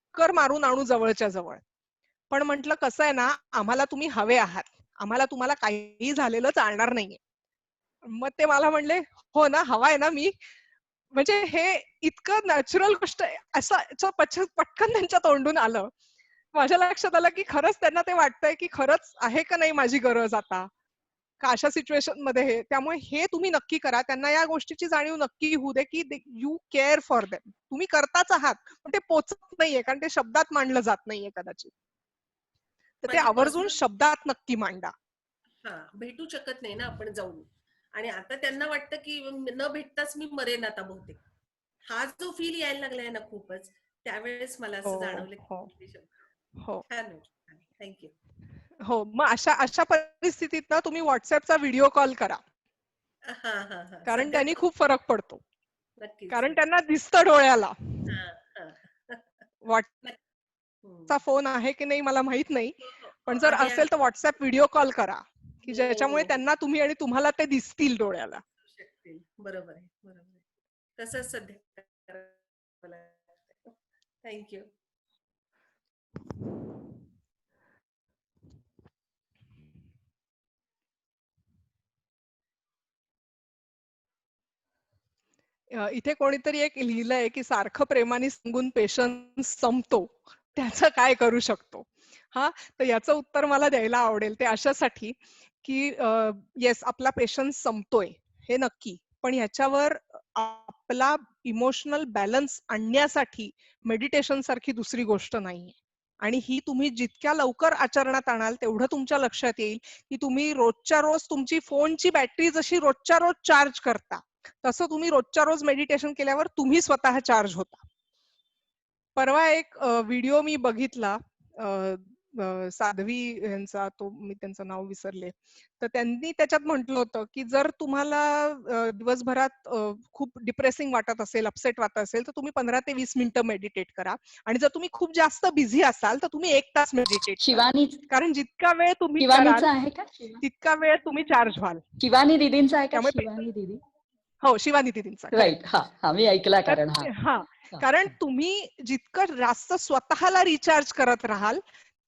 Speaker 1: चक्कर मारून आणू जवळच्या जवळ. पण म्हटलं कसं आहे ना, आम्हाला तुम्ही हवे आहात, आम्हाला तुम्हाला काहीही झालेलं चालणार नाहीये. मग ते मला म्हणले, हो ना, हवा आहे ना मी. म्हणजे हे इतकं नॅचरल गोष्ट आहे, असं पटकन त्यांच्या तोंडून आलं. माझ्या लक्षात आलं की खरंच त्यांना ते वाटतंय की खरंच आहे का नाही माझी गरज आता, का अशा सिच्युएशन मध्ये हे. त्यामुळे हे तुम्ही नक्की करा, त्यांना या गोष्टीची जाणीव नक्की होऊ दे की यू केअर फॉर देम. तुम्ही करताच आहात, पण ते पोचत नाहीये कारण ते शब्दात मांडलं जात नाहीये कदाचित. तर ते
Speaker 6: माझी
Speaker 1: आवर्जून
Speaker 6: पर्सनल
Speaker 1: शब्दात नक्की मांडा.
Speaker 6: भेटू शकत नाही ना आपण जाऊन. आणि आता त्यांना वाटतं की न भेटताच मी मरेन आता बहुतेक. हा जो फील यायला लागलाय ना खूपच, त्यावेळेस मला
Speaker 1: हो
Speaker 6: असं जाणवलं
Speaker 1: हो
Speaker 6: की हे शब्द
Speaker 1: हो
Speaker 6: छान आहे. थँक्यू.
Speaker 1: हो. मग अशा अशा परिस्थितीत ना तुम्ही व्हॉट्सअपचा व्हिडिओ कॉल करा,
Speaker 6: हा हा हा,
Speaker 1: कारण
Speaker 6: सध्या
Speaker 1: त्यांनी
Speaker 6: तर
Speaker 1: खूप फरक पडतो.
Speaker 6: नक्कीच
Speaker 1: कारण
Speaker 6: नक्की.
Speaker 1: त्यांना दिसतं डोळ्याला.
Speaker 6: हा हा.
Speaker 1: व्हॉट्सचा
Speaker 6: हम्म.
Speaker 1: फोन आहे की नाही मला माहित नाही,
Speaker 6: हो, हो, हो.
Speaker 1: पण जर
Speaker 6: आहे
Speaker 1: असेल तर व्हॉट्सअप व्हिडिओ कॉल करा, की
Speaker 6: हो
Speaker 1: ज्याच्यामुळे
Speaker 6: हो.
Speaker 1: त्यांना तुम्ही आणि तुम्हाला ते दिसतील डोळ्याला.
Speaker 6: शकतील. बरोबर आहे, बरोबर आहे. तसंच सध्या करावं लागतंय. थँक्यू.
Speaker 1: इथे कोणीतरी एक लिहिलंय की सारखं प्रेमाने सांगून पेशन्स संपतो, त्याचं काय करू शकतो. हा, तर याचं उत्तर मला द्यायला आवडेल. ते अशासाठी की येस, आपला पेशन्स संपतोय हे नक्की, पण ह्याच्यावर आपला इमोशनल बॅलन्स आणण्यासाठी मेडिटेशन सारखी दुसरी गोष्ट नाहीये. आणि ही तुम्ही जितक्या लवकर आचरणात आणाल तेवढं तुमच्या लक्षात येईल की तुम्ही रोजच्या रोज तुमची फोनची बॅटरी जशी रोजच्या रोज चार्ज करता तसं तुम्ही रोजच्या रोज मेडिटेशन केल्यावर तुम्ही स्वतः चार्ज होता. परवा एक व्हिडिओ मी बघितला साध्वी यांचा, तो मी त्यांचं नाव विसरले. तर त्यांनी त्याच्यात म्हटलं होतं की जर तुम्हाला दिवसभरात खूप डिप्रेसिंग वाटत असेल, अपसेट वाटत असेल तर तुम्ही 15 ते 20 मिनिटं मेडिटेट करा. आणि जर तुम्ही खूप जास्त बिझी असाल तर तुम्ही 1 तास मेडिटेट करा.
Speaker 4: शिवानी
Speaker 1: कारण जितका वेळ तुम्ही
Speaker 4: शिवानीचा
Speaker 1: कराल
Speaker 4: आहे का?
Speaker 1: तितका वेळ तुम्ही चार्ज व्हाल.
Speaker 4: शिवानी दीदींचा आहे का?
Speaker 1: त्यामुळे
Speaker 4: शिवानी दीदी,
Speaker 1: हो, शिवानी दीदींचा.
Speaker 4: राईट. हा हा, मी ऐकला
Speaker 1: तर
Speaker 4: कारण
Speaker 1: हा, कारण तुम्ही जितकं जास्त स्वतःला रिचार्ज करत राहाल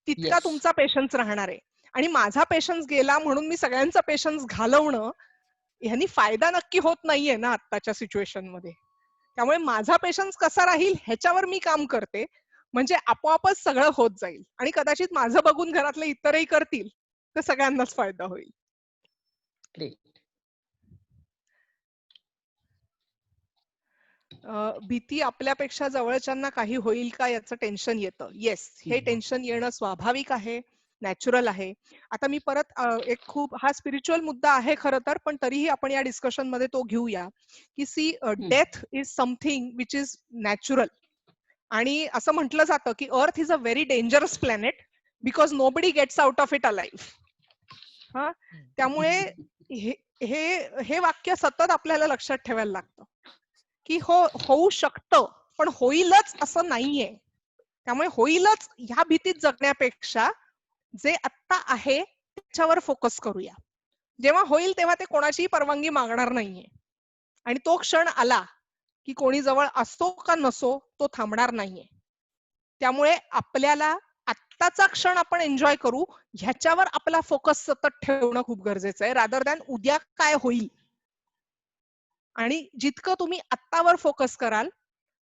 Speaker 1: तितका
Speaker 4: Yes.
Speaker 1: तुमचा पेशन्स राहणार आहे. आणि माझा पेशन्स गेला म्हणून मी सगळ्यांचा पेशन्स घालवणं ह्यानी फायदा नक्की होत नाहीये ना आत्ताच्या सिच्युएशन मध्ये. त्यामुळे माझा पेशन्स कसा राहील ह्याच्यावर मी काम करते, म्हणजे आपोआपच सगळं होत जाईल. आणि कदाचित माझं बघून घरातले इतरही करतील तर सगळ्यांनाच फायदा होईल.
Speaker 4: Great.
Speaker 1: भीती आपल्यापेक्षा जवळच्यांना काही होईल का याचं टेन्शन येतं. येस, हे टेन्शन येणं स्वाभाविक आहे, नॅचरल आहे. आता मी परत एक खूप हा स्पिरिच्युअल मुद्दा आहे खरं तर, पण तरीही आपण या डिस्कशन मध्ये तो घेऊया की see death is something which is natural. आणि असं म्हटलं जातं की earth is a very dangerous planet because nobody gets out of it alive. हा, त्यामुळे हे वाक्य सतत आपल्याला लक्षात ठेवायला लागतं की होऊ शकतं पण होईलच असं नाहीये. त्यामुळे होईलच ह्या भीतीत जगण्यापेक्षा जे आत्ता आहे त्याच्यावर फोकस करूया. जेव्हा होईल तेव्हा ते कोणाचीही परवानगी मागणार नाहीये. आणि तो क्षण आला की कोणी जवळ असो का नसो तो थांबणार नाहीये. त्यामुळे आपल्याला आत्ताचा क्षण आपण एन्जॉय करू ह्याच्यावर आपला फोकस सतत ठेवणं खूप गरजेचं आहे, रादर दॅन उद्या काय होईल. आणि जितकं तुम्ही आत्तावर फोकस कराल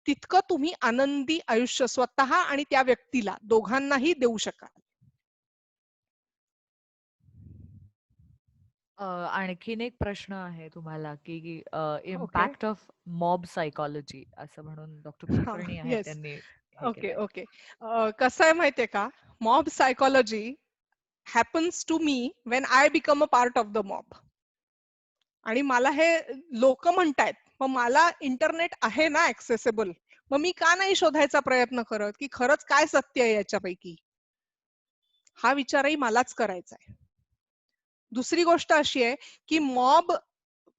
Speaker 1: तितकं तुम्ही आनंदी आयुष्य स्वतः आणि त्या व्यक्तीला दोघांनाही देऊ शकाल.
Speaker 2: आणखीन एक प्रश्न आहे तुम्हाला की
Speaker 1: okay.
Speaker 2: Impact of mob psychology असं म्हणून डॉक्टर कुलकर्णी आहेत
Speaker 1: येस.
Speaker 2: त्यांनी हे
Speaker 1: ओके
Speaker 2: केलंय.
Speaker 1: ओके. कसं आहे माहितीये का, mob psychology happens to me when I become a part of the mob. आणि मला हे लोक म्हणतायत, मग मला इंटरनेट आहे ना ऍक्सेसेबल, मग मी का नाही शोधायचा प्रयत्न करत की खरंच काय सत्य आहे याच्यापैकी. हा विचारही मलाच करायचा आहे. दुसरी गोष्ट अशी आहे की मॉब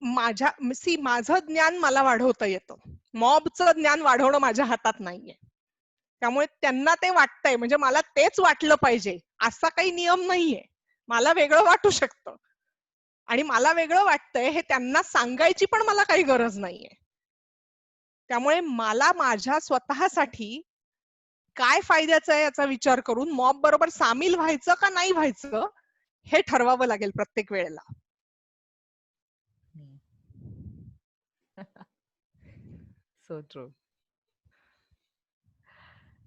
Speaker 1: माझं ज्ञान मला वाढवता येतं, मॉबचं ज्ञान वाढवणं माझ्या हातात नाहीये. त्यामुळे त्यांना ते वाटतंय म्हणजे मला तेच वाटलं पाहिजे असा काही नियम नाहीये. मला वेगळं वाटू शकतं आणि मला वेगळं वाटतंय हे त्यांना सांगायची पण मला काही गरज नाहीये. त्यामुळे मला माझ्या स्वतःसाठी काय फायद्याचं आहे याचा विचार करून मॉब बरोबर सामील व्हायचं का नाही व्हायचं हे ठरवावं लागेल प्रत्येक वेळेला.
Speaker 2: So true.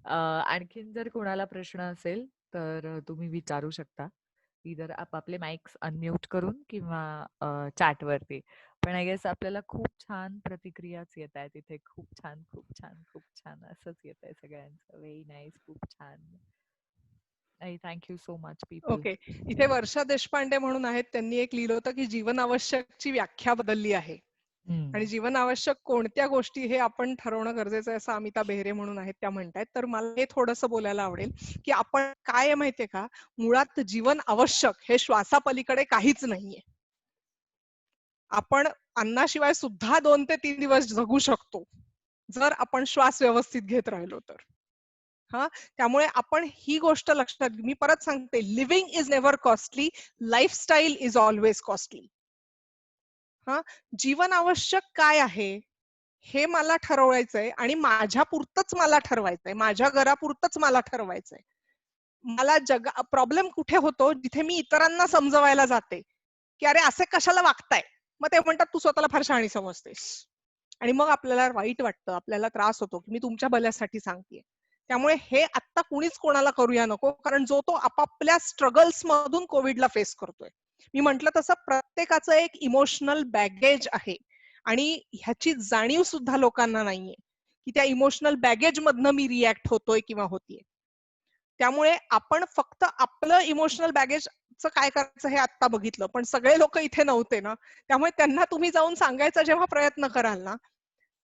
Speaker 2: आणखीन जर कोणाला प्रश्न असेल तर तुम्ही विचारू शकता, इधर आपापले माइक्स अनम्यूट करून किंवा चॅट वरती. पण आय गेस आपल्याला खूप छान प्रतिक्रियाच येत आहेत इथे. खूप छान खूप छान खूप छान असंच येत आहे सगळ्यांचं. व्हेरी नाईस, खूप छान. Thank you so much people.
Speaker 1: Okay. इथे वर्षा देशपांडे म्हणून आहेत, त्यांनी एक लिहिलं होतं की जीवन आवश्यकची व्याख्या बदलली आहे. आणि जीवन आवश्यक कोणत्या गोष्टी हे आपण ठरवणं गरजेचं आहे असं अमिता बेहरे म्हणून आहेत त्या म्हणतायत. तर मला हे थोडंसं बोलायला आवडेल की आपण काय आहे माहितीये का, मुळात जीवन आवश्यक हे श्वासापलीकडे काहीच नाहीये. आपण अन्नाशिवाय सुद्धा 2 ते 3 दिवस जगू शकतो जर आपण श्वास व्यवस्थित घेत राहिलो तर. हा, त्यामुळे आपण ही गोष्ट लक्षात, मी परत सांगते, living is never costly, lifestyle is always costly. हा, जीवन आवश्यक काय आहे हे मला ठरवायचंय आणि माझ्या पुरतच मला ठरवायचंय, माझ्या घरापुरतच मला ठरवायचंय. मला प्रॉब्लेम कुठे होतो, जिथे मी इतरांना समजवायला जाते की अरे असे कशाला वागताय, मग ते म्हणतात तू स्वतःला फार शहाणी समजतेस. आणि मग आपल्याला वाईट वाटतं, आपल्याला त्रास होतो की मी तुमच्या भल्यासाठी सांगतेय. त्यामुळे हे आत्ता कुणीच कोणाला करूया नको, कारण जो तो आपापल्या स्ट्रगल्स मधून कोविडला फेस करतोय. मी म्हंटल तसं प्रत्येकाचं एक इमोशनल बॅगेज आहे आणि ह्याची जाणीव सुद्धा लोकांना नाहीये की त्या इमोशनल बॅगेज मधनं मी रिॲक्ट होतोय किंवा होतीये. त्यामुळे आपण फक्त आपलं इमोशनल बॅगेजचं काय करायचं हे आता बघितलं, पण सगळे लोक इथे नव्हते ना, त्यामुळे त्यांना तुम्ही जाऊन सांगायचा जेव्हा प्रयत्न कराल ना,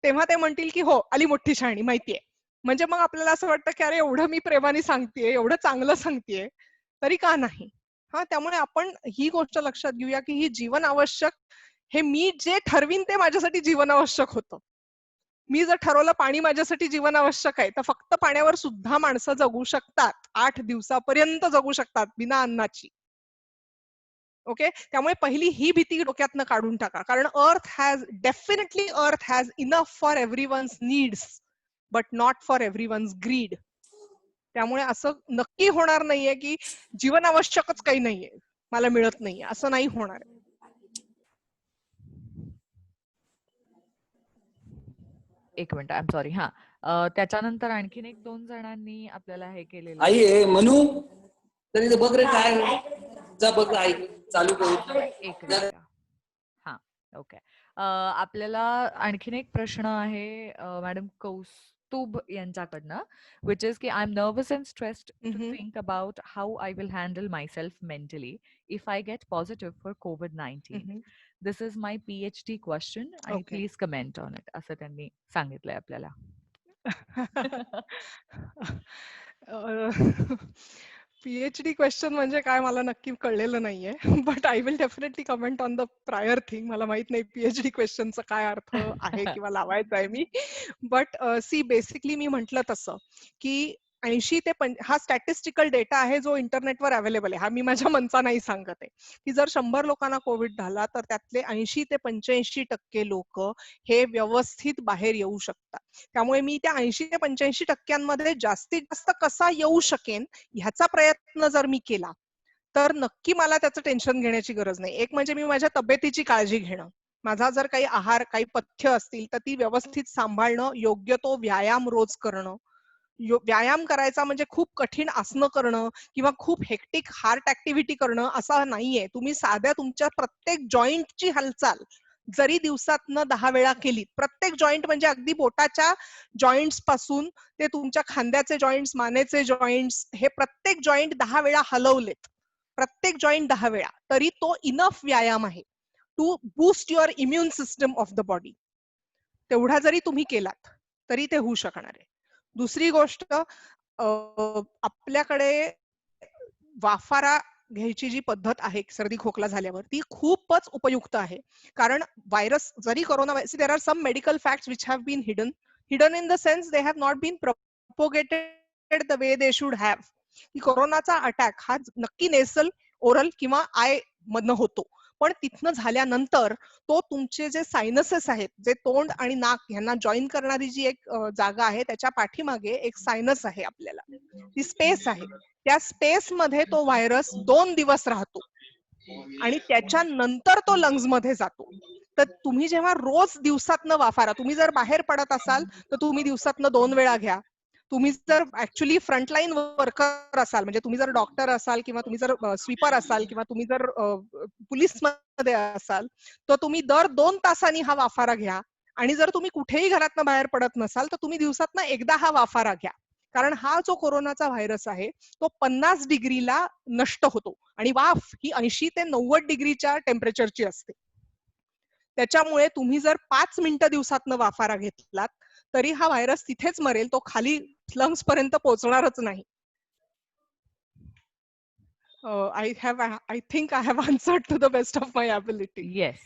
Speaker 1: तेव्हा ते म्हणतील की हो आली मोठी शहाणी माहितीये. म्हणजे मग आपल्याला असं वाटतं की अरे एवढं मी प्रेमाने सांगतेय, एवढं चांगलं सांगतेय, तरी का नाही. हा, त्यामुळे आपण ही गोष्ट लक्षात घेऊया की ही जीवन आवश्यक, हे मी जे ठरवीन ते माझ्यासाठी जीवन आवश्यक होतं. मी जर ठरवलं पाणी माझ्यासाठी जीवन आवश्यक आहे, तर फक्त पाण्यावर सुद्धा माणसं जगू शकतात. 8 दिवसापर्यंत जगू शकतात बिना अन्नाची. ओके, त्यामुळे पहिली ही भीती डोक्यातनं काढून टाका. कारण definitely earth has enough for everyone's needs, but not for everyone's greed. त्यामुळे असं नक्की होणार नाहीये की जीवन आवश्यकच काही नाहीये, मला मिळत नाहीये, असं नाही होणार.
Speaker 2: एक मिनिट, आय एम सॉरी. हा, त्याच्यानंतर आणखीन 1-2 जणांनी आपल्याला हे केलेलं
Speaker 3: आई आहे मनू, तरी बघ रे काय जा बघ आई चालू करू.
Speaker 2: एक मिनिट. हा, ओके. आपल्याला आणखीन एक प्रश्न आहे मॅडम कौस्तुभ यांच्याकडनं, विच इज की I am nervous and stressed to think about how I will handle my self mentally if I get positive for COVID-19. This is my PhD question आणि
Speaker 1: Okay.
Speaker 2: Please comment on it, असं त्यांनी सांगितलंय आपल्याला.
Speaker 1: PhD question म्हणजे काय मला नक्की कळलेलं नाहीये. But I will definitely comment on the prior thing. मला माहित नाही PhD क्वेश्चनचा काय अर्थ आहे किंवा लावायचा आहे मी. बट सी बेसिकली मी म्हंटल तसं की 80 ते हा स्टॅटिस्टिकल डेटा आहे जो इंटरनेटवर अवेलेबल आहे. हा मी माझ्या मनचा नाही सांगत आहे की जर 100 लोकांना कोविड झाला तर त्यातले 80 ते 85% लोक हे व्यवस्थित बाहेर येऊ शकतात. त्यामुळे मी त्या 80 ते 85% जास्तीत जास्त कसा येऊ शकेन ह्याचा प्रयत्न जर मी केला तर नक्की मला त्याचं टेन्शन घेण्याची गरज नाही. एक म्हणजे मी माझ्या तब्येतीची काळजी घेणं, माझा जर काही आहार काही पथ्य असतील तर ती व्यवस्थित सांभाळणं, योग्य तो व्यायाम रोज करणं. व्यायाम करायचा म्हणजे खूप कठीण आसनं करणं किंवा खूप हेक्टिक हार्ट ऍक्टिव्हिटी करणं असं नाहीये. तुम्ही साध्या तुमच्या प्रत्येक जॉईंटची हालचाल जरी दिवसातनं 10 वेळा केली, प्रत्येक जॉईंट म्हणजे अगदी बोटाच्या जॉईंट्स पासून ते तुमच्या खांद्याचे जॉईंट्स, मानेचे जॉईंट्स, हे प्रत्येक जॉईंट 10 वेळा हलवलेत, प्रत्येक जॉईंट 10 वेळा, तरी तो इनफ व्यायाम आहे to boost your immune system of the body. तेवढा जरी तुम्ही केलात तरी ते होऊ शकणार आहे. दुसरी गोष्ट, आपल्याकडे वाफारा घ्यायची जी पद्धत आहे सर्दी खोकला झाल्यावर ती खूपच उपयुक्त आहे. कारण व्हायरस जरी corona, there are some medical facts which have been hidden in the sense they have not been propagated the way they should have. की कोरोनाचा अटॅक हा नक्की नेसल, ओरल किंवा आय मधनं होतो, पण तिथनं झाल्यानंतर तो तुमचे जे सायनसेस आहेत, जे तोंड आणि नाक यांना जॉईन करणारी जी एक जागा आहे त्याच्या पाठीमागे एक सायनस आहे, आपल्याला ती स्पेस आहे. त्या स्पेस मध्ये तो व्हायरस 2 दिवस राहतो आणि त्याच्यानंतर तो लंग्स मध्ये जातो. तर तुम्ही जेव्हा रोज दिवसातनं वाफारा, तुम्ही जर बाहेर पडत असाल तर तुम्ही दिवसातनं 2 वेळा घ्या. तुम्ही जर ऍक्च्युली फ्रंटलाईन वर्कर असाल, म्हणजे तुम्ही जर डॉक्टर असाल किंवा तुम्ही जर स्वीपर असाल किंवा तुम्ही जर पोलीस मध्ये असाल तर तुम्ही दर 2 तासांनी हा वाफारा घ्या. आणि जर तुम्ही कुठेही घरातनं बाहेर पडत नसाल तर तुम्ही दिवसातनं एकदा हा वाफारा घ्या. कारण हा जो कोरोनाचा व्हायरस आहे तो 50 डिग्रीला नष्ट होतो आणि वाफ ही 80 ते 90 डिग्रीच्या टेम्परेचरची असते. त्याच्यामुळे तुम्ही जर 5 मिनिटं दिवसातनं वाफारा घेतलात तरी हा व्हायरस तिथेच मरेल, तो खाली लंग्स पर्यंत पोहोचणारच नाही. I think I have answered to the best of my ability.
Speaker 2: Yes.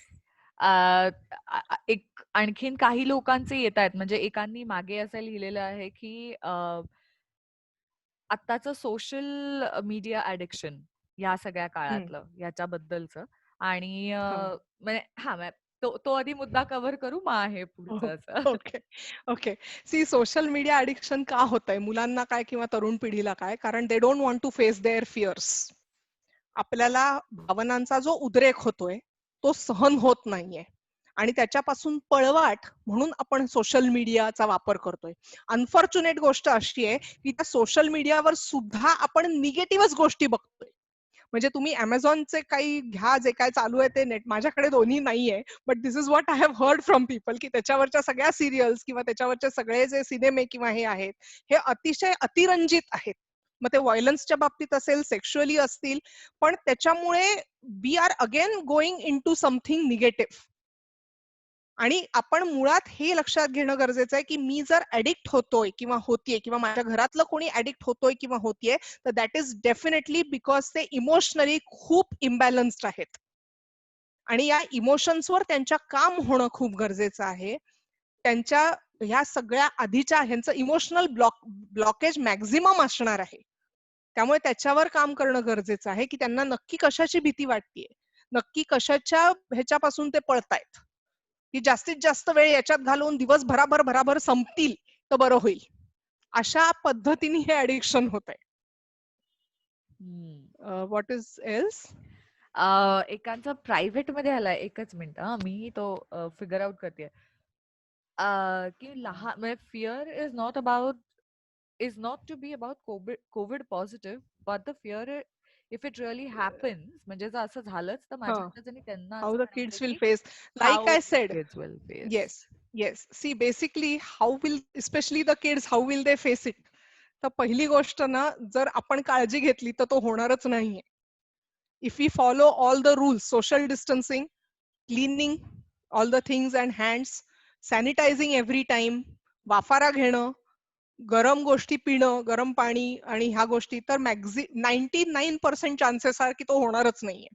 Speaker 2: एक आणखीन काही लोकांचे येत आहेत, म्हणजे एकांनी मागे असं लिहिलेलं आहे की आत्ताचं सोशल मीडिया ऍडिक्शन या सगळ्या काळातलं याच्याबद्दलचं आणि म्हणजे तो आधी मुद्दा कव्हर करू, मग आहे पुढचं असं.
Speaker 1: Okay. See, social media addiction का होतंय मुलांना काय किंवा तरुण पिढीला काय? कारण they don't want to face their fears. आपल्याला भावनांचा जो उद्रेक होतोय तो सहन होत नाहीये आणि त्याच्यापासून पळवाट म्हणून आपण सोशल मीडियाचा वापर करतोय. अनफॉर्च्युनेट गोष्ट अशी आहे की त्या सोशल मीडियावर सुद्धा आपण निगेटिव्हच गोष्टी बघतोय. म्हणजे तुम्ही अमेझॉनचे काही घ्या, जे काय चालू आहे ते नेट, माझ्याकडे दोन्ही नाहीये, but this is what I have heard from people की त्याच्यावरच्या सगळ्या सिरियल्स किंवा त्याच्यावरचे सगळे जे सिनेमे किंवा हे आहेत हे अतिशय अतिरंजित आहेत. मग ते व्हायलन्सच्या बाबतीत असेल, सेक्शुअली असतील, पण त्याच्यामुळे we are again going into something negative. आणि आपण मुळात हे लक्षात घेणं गरजेचं आहे की मी जर ऍडिक्ट होतोय किंवा होतीये किंवा माझ्या घरातलं कोणी ऍडिक्ट होतोय किंवा होतीये, तर दॅट इज डेफिनेटली बिकॉज ते इमोशनली खूप इम्बॅलन्स्ड आहेत. आणि या इमोशन्सवर त्यांच्या काम होणं खूप गरजेचं आहे. त्यांच्या ह्या सगळ्या आधीच्या ह्यांचं इमोशनल ब्लॉकेज मॅक्झिमम असणार आहे. त्यामुळे त्याच्यावर काम करणं गरजेचं आहे की त्यांना नक्की कशाची भीती वाटतेय, नक्की कशाच्या ह्याच्यापासून ते पळतायत, की जास्तीत जास्त वेळ याच्यात घालून दिवस भराभर संपतील तर बरं होईल. अशा पद्धतीने हे ऍडिक्शन होत आहे. What is else?
Speaker 2: एकांचा प्रायव्हेट मध्ये आलाय, एकच मिनिट मी तो फिगर आउट करते. की लहान म्हणजे fear is not to be about COVID positive, but the fear if it really happens, म्हणजे जर असं झालंच तर माझ्या अंदाजाने त्यांना
Speaker 1: How
Speaker 2: असं
Speaker 1: the
Speaker 2: कळतंय
Speaker 1: kids will
Speaker 2: की
Speaker 1: face, like
Speaker 2: how
Speaker 1: I
Speaker 2: the
Speaker 1: said.
Speaker 2: kids will face.
Speaker 1: Yes. See, basically, how will, especially the kids, how will they face it? तर पहिली गोष्ट ना, जर आपण काळजी घेतली तर तो होणारच नाहीये. If we follow all the rules, social distancing, cleaning all the things and hands, sanitizing every time, वाफारा घेणं, गरम गोष्टी पिणं, गरम पाणी आणि ह्या गोष्टी, तर 99% चान्सेस आहे की तो होणारच नाहीये.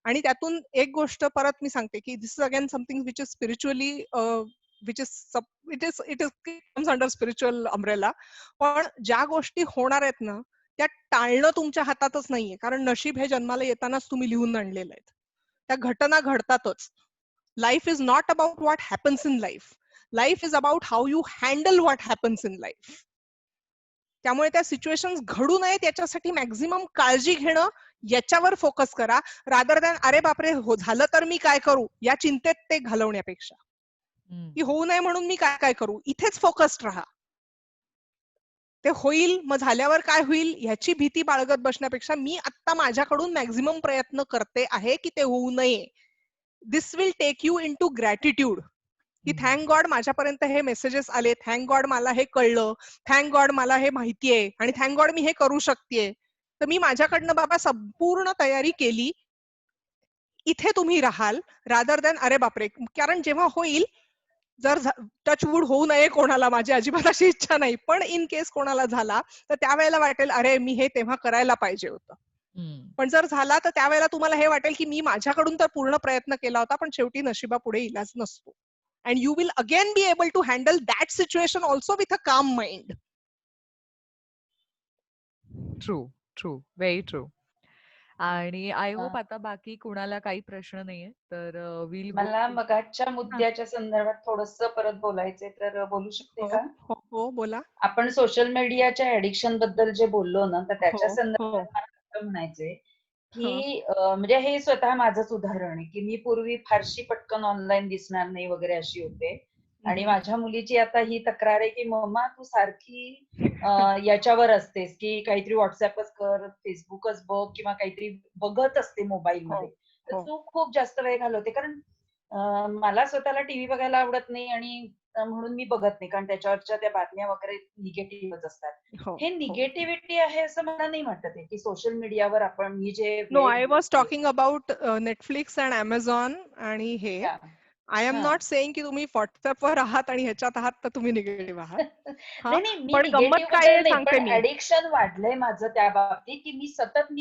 Speaker 1: आणि त्यातून एक गोष्ट परत मी सांगते की this is again something which is spiritually which is it is comes under spiritual umbrella. पण ज्या गोष्टी होणार आहेत ना, त्या टाळणं तुमच्या हातातच नाहीये, कारण नशीब हे जन्माला येतानाच तुम्ही लिहून आणलेलं आहे. त्या घटना घडतातच. Life is not about what happens in life. Life is about how you handle what happens in life. त्यामुळे त्या सिच्युएशन्स घडू नये त्याच्यासाठी मॅक्झिमम काळजी घेणं, याच्यावर फोकस करा, रादर दॅन अरे बापरे झालं तर मी काय करू या चिंतेत ते घालवण्यापेक्षा, की होऊ नये म्हणून मी काय काय करू, इथेच फोकस्ड राहा. ते होईल, मग झाल्यावर काय होईल ह्याची भीती बाळगत बसण्यापेक्षा मी आता माझ्याकडून मॅक्झिमम प्रयत्न करते आहे की ते होऊ नये. This will take you into gratitude, की थँक गॉड माझ्यापर्यंत हे मेसेजेस आले, थँक गॉड मला हे कळलं, थँक गॉड मला हे माहितीये, आणि थँक गॉड मी हे करू शकते. तर मी माझ्याकडनं बाबा संपूर्ण तयारी केली. इथे तुम्ही राहाल, रादर दॅन अरे बापरे, कारण जेव्हा होईल, जर टचवूड होऊ नये कोणाला, माझी अजिबात अशी इच्छा नाही, पण इन केस कोणाला झाला तर त्यावेळेला वाटेल अरे मी हे तेव्हा करायला पाहिजे होतं. पण जर झाला तर त्यावेळेला तुम्हाला हे वाटेल की मी माझ्याकडून तर पूर्ण प्रयत्न केला होता, पण शेवटी नशिबापुढे इलाज नसतो. And you will again be able to handle that situation also with a calm mind.
Speaker 2: True. Very true. आणि आय होप आता बाकी कुणाला काही प्रश्न नाहीये, तर विल गो.
Speaker 5: मला मगाच्या मुद्द्याच्या संदर्भात थोडंसं परत बोलायचंय, तर बोलू शकते का?
Speaker 1: हो बोला.
Speaker 5: आपण सोशल मीडियाच्या ऍडिक्शन बद्दल जे बोललो ना, तर त्याच्या
Speaker 1: हो.
Speaker 5: संदर्भात मला असं म्हणायचंय की म्हणजे हे स्वतः माझंच उदाहरण आहे की मी पूर्वी फारशी पटकन ऑनलाईन दिसणार नाही वगैरे अशी होते, आणि माझ्या मुलीची आता ही तक्रार आहे की मम्मा तू सारखी याच्यावर असतेस की काहीतरी व्हॉट्सअपच कर, फेसबुकच बघ किंवा काहीतरी बघत असते मोबाईल मध्ये, तर तू खूप जास्त वेळ घालवते. कारण मला स्वतःला टीव्ही बघायला आवडत नाही आणि म्हणून मी बघत नाही, कारण त्याच्यावरच्या त्या बातम्या वगैरे निगेटिव्हच असतात. हे निगेटिव्हिटी आहे असं मला नाही वाटत आहे की सोशल मीडियावर आपण ही जे
Speaker 1: no, I was talking about Netflix and Amazon आणि हे. आय एम नॉट सेइंग की तुम्ही व्हॉट्सअपवर आहात आणि ह्याच्यात आहात तर तुम्ही निगेटिव्ह आहात.
Speaker 5: नाही, मी
Speaker 1: पण गंमत
Speaker 5: निगेटिव्ह
Speaker 1: काय आहे
Speaker 5: नाही,
Speaker 1: सांगते
Speaker 5: पण
Speaker 1: मी.
Speaker 5: ऍडिक्शन वाढलंय माझं त्या बाबतीत की मी सतत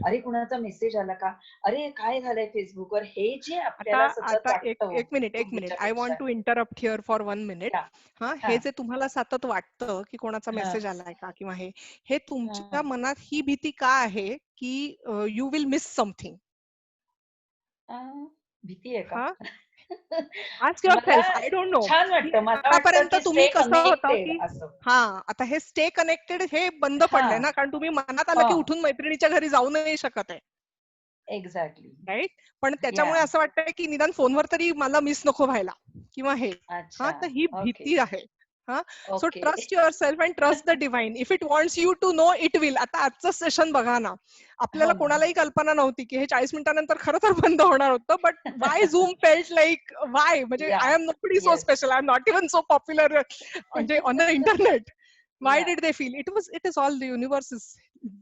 Speaker 5: अरे कुणाचा मेसेज आला का, अरे काय झालंय फेसबुकवर, हे जे आपल्याला सतत
Speaker 1: आता
Speaker 5: वाटतं.
Speaker 1: एक minute, I want to interrupt here for 1 minute. हे जे तुम्हाला सतत वाटतं की कोणाचा मेसेज आलाय का किंवा हे तुमच्या मनात ही भीती का आहे की यू विल मिस समथिंग?
Speaker 5: भीती आहे का?
Speaker 1: Ask yourself. I don't know.
Speaker 5: छान वाटतं, मला
Speaker 1: आतापर्यंत
Speaker 5: वाटतं
Speaker 1: तुम्ही
Speaker 5: स्टे
Speaker 1: कसं होतं
Speaker 5: कनेक्टेड
Speaker 1: की
Speaker 5: असं.
Speaker 1: आता हे स्टे कनेक्टेड हे बंद पडलंय ना, कारण तुम्ही मनात आलं की उठून मैत्रिणीच्या घरी जाऊ नाही शकत आहे.
Speaker 5: एक्झॅक्टली.
Speaker 1: राईट. पण त्याच्यामुळे असं वाटतंय की निदान फोनवर तरी मला मिस नको व्हायला किंवा हे. तर ही भीती आहे. So trust your self and trust the divine. If it wants you to know it will. आता आजचं सेशन बघा ना, आपल्याला कोणालाही कल्पना नव्हती की हे 40 मिनिटानंतर खरं तर बंद होणार होतं, but why zoom felt like why, म्हणजे I am nobody so special, I am not even so popular म्हणजे on the internet. Why did they feel? It is all the universe is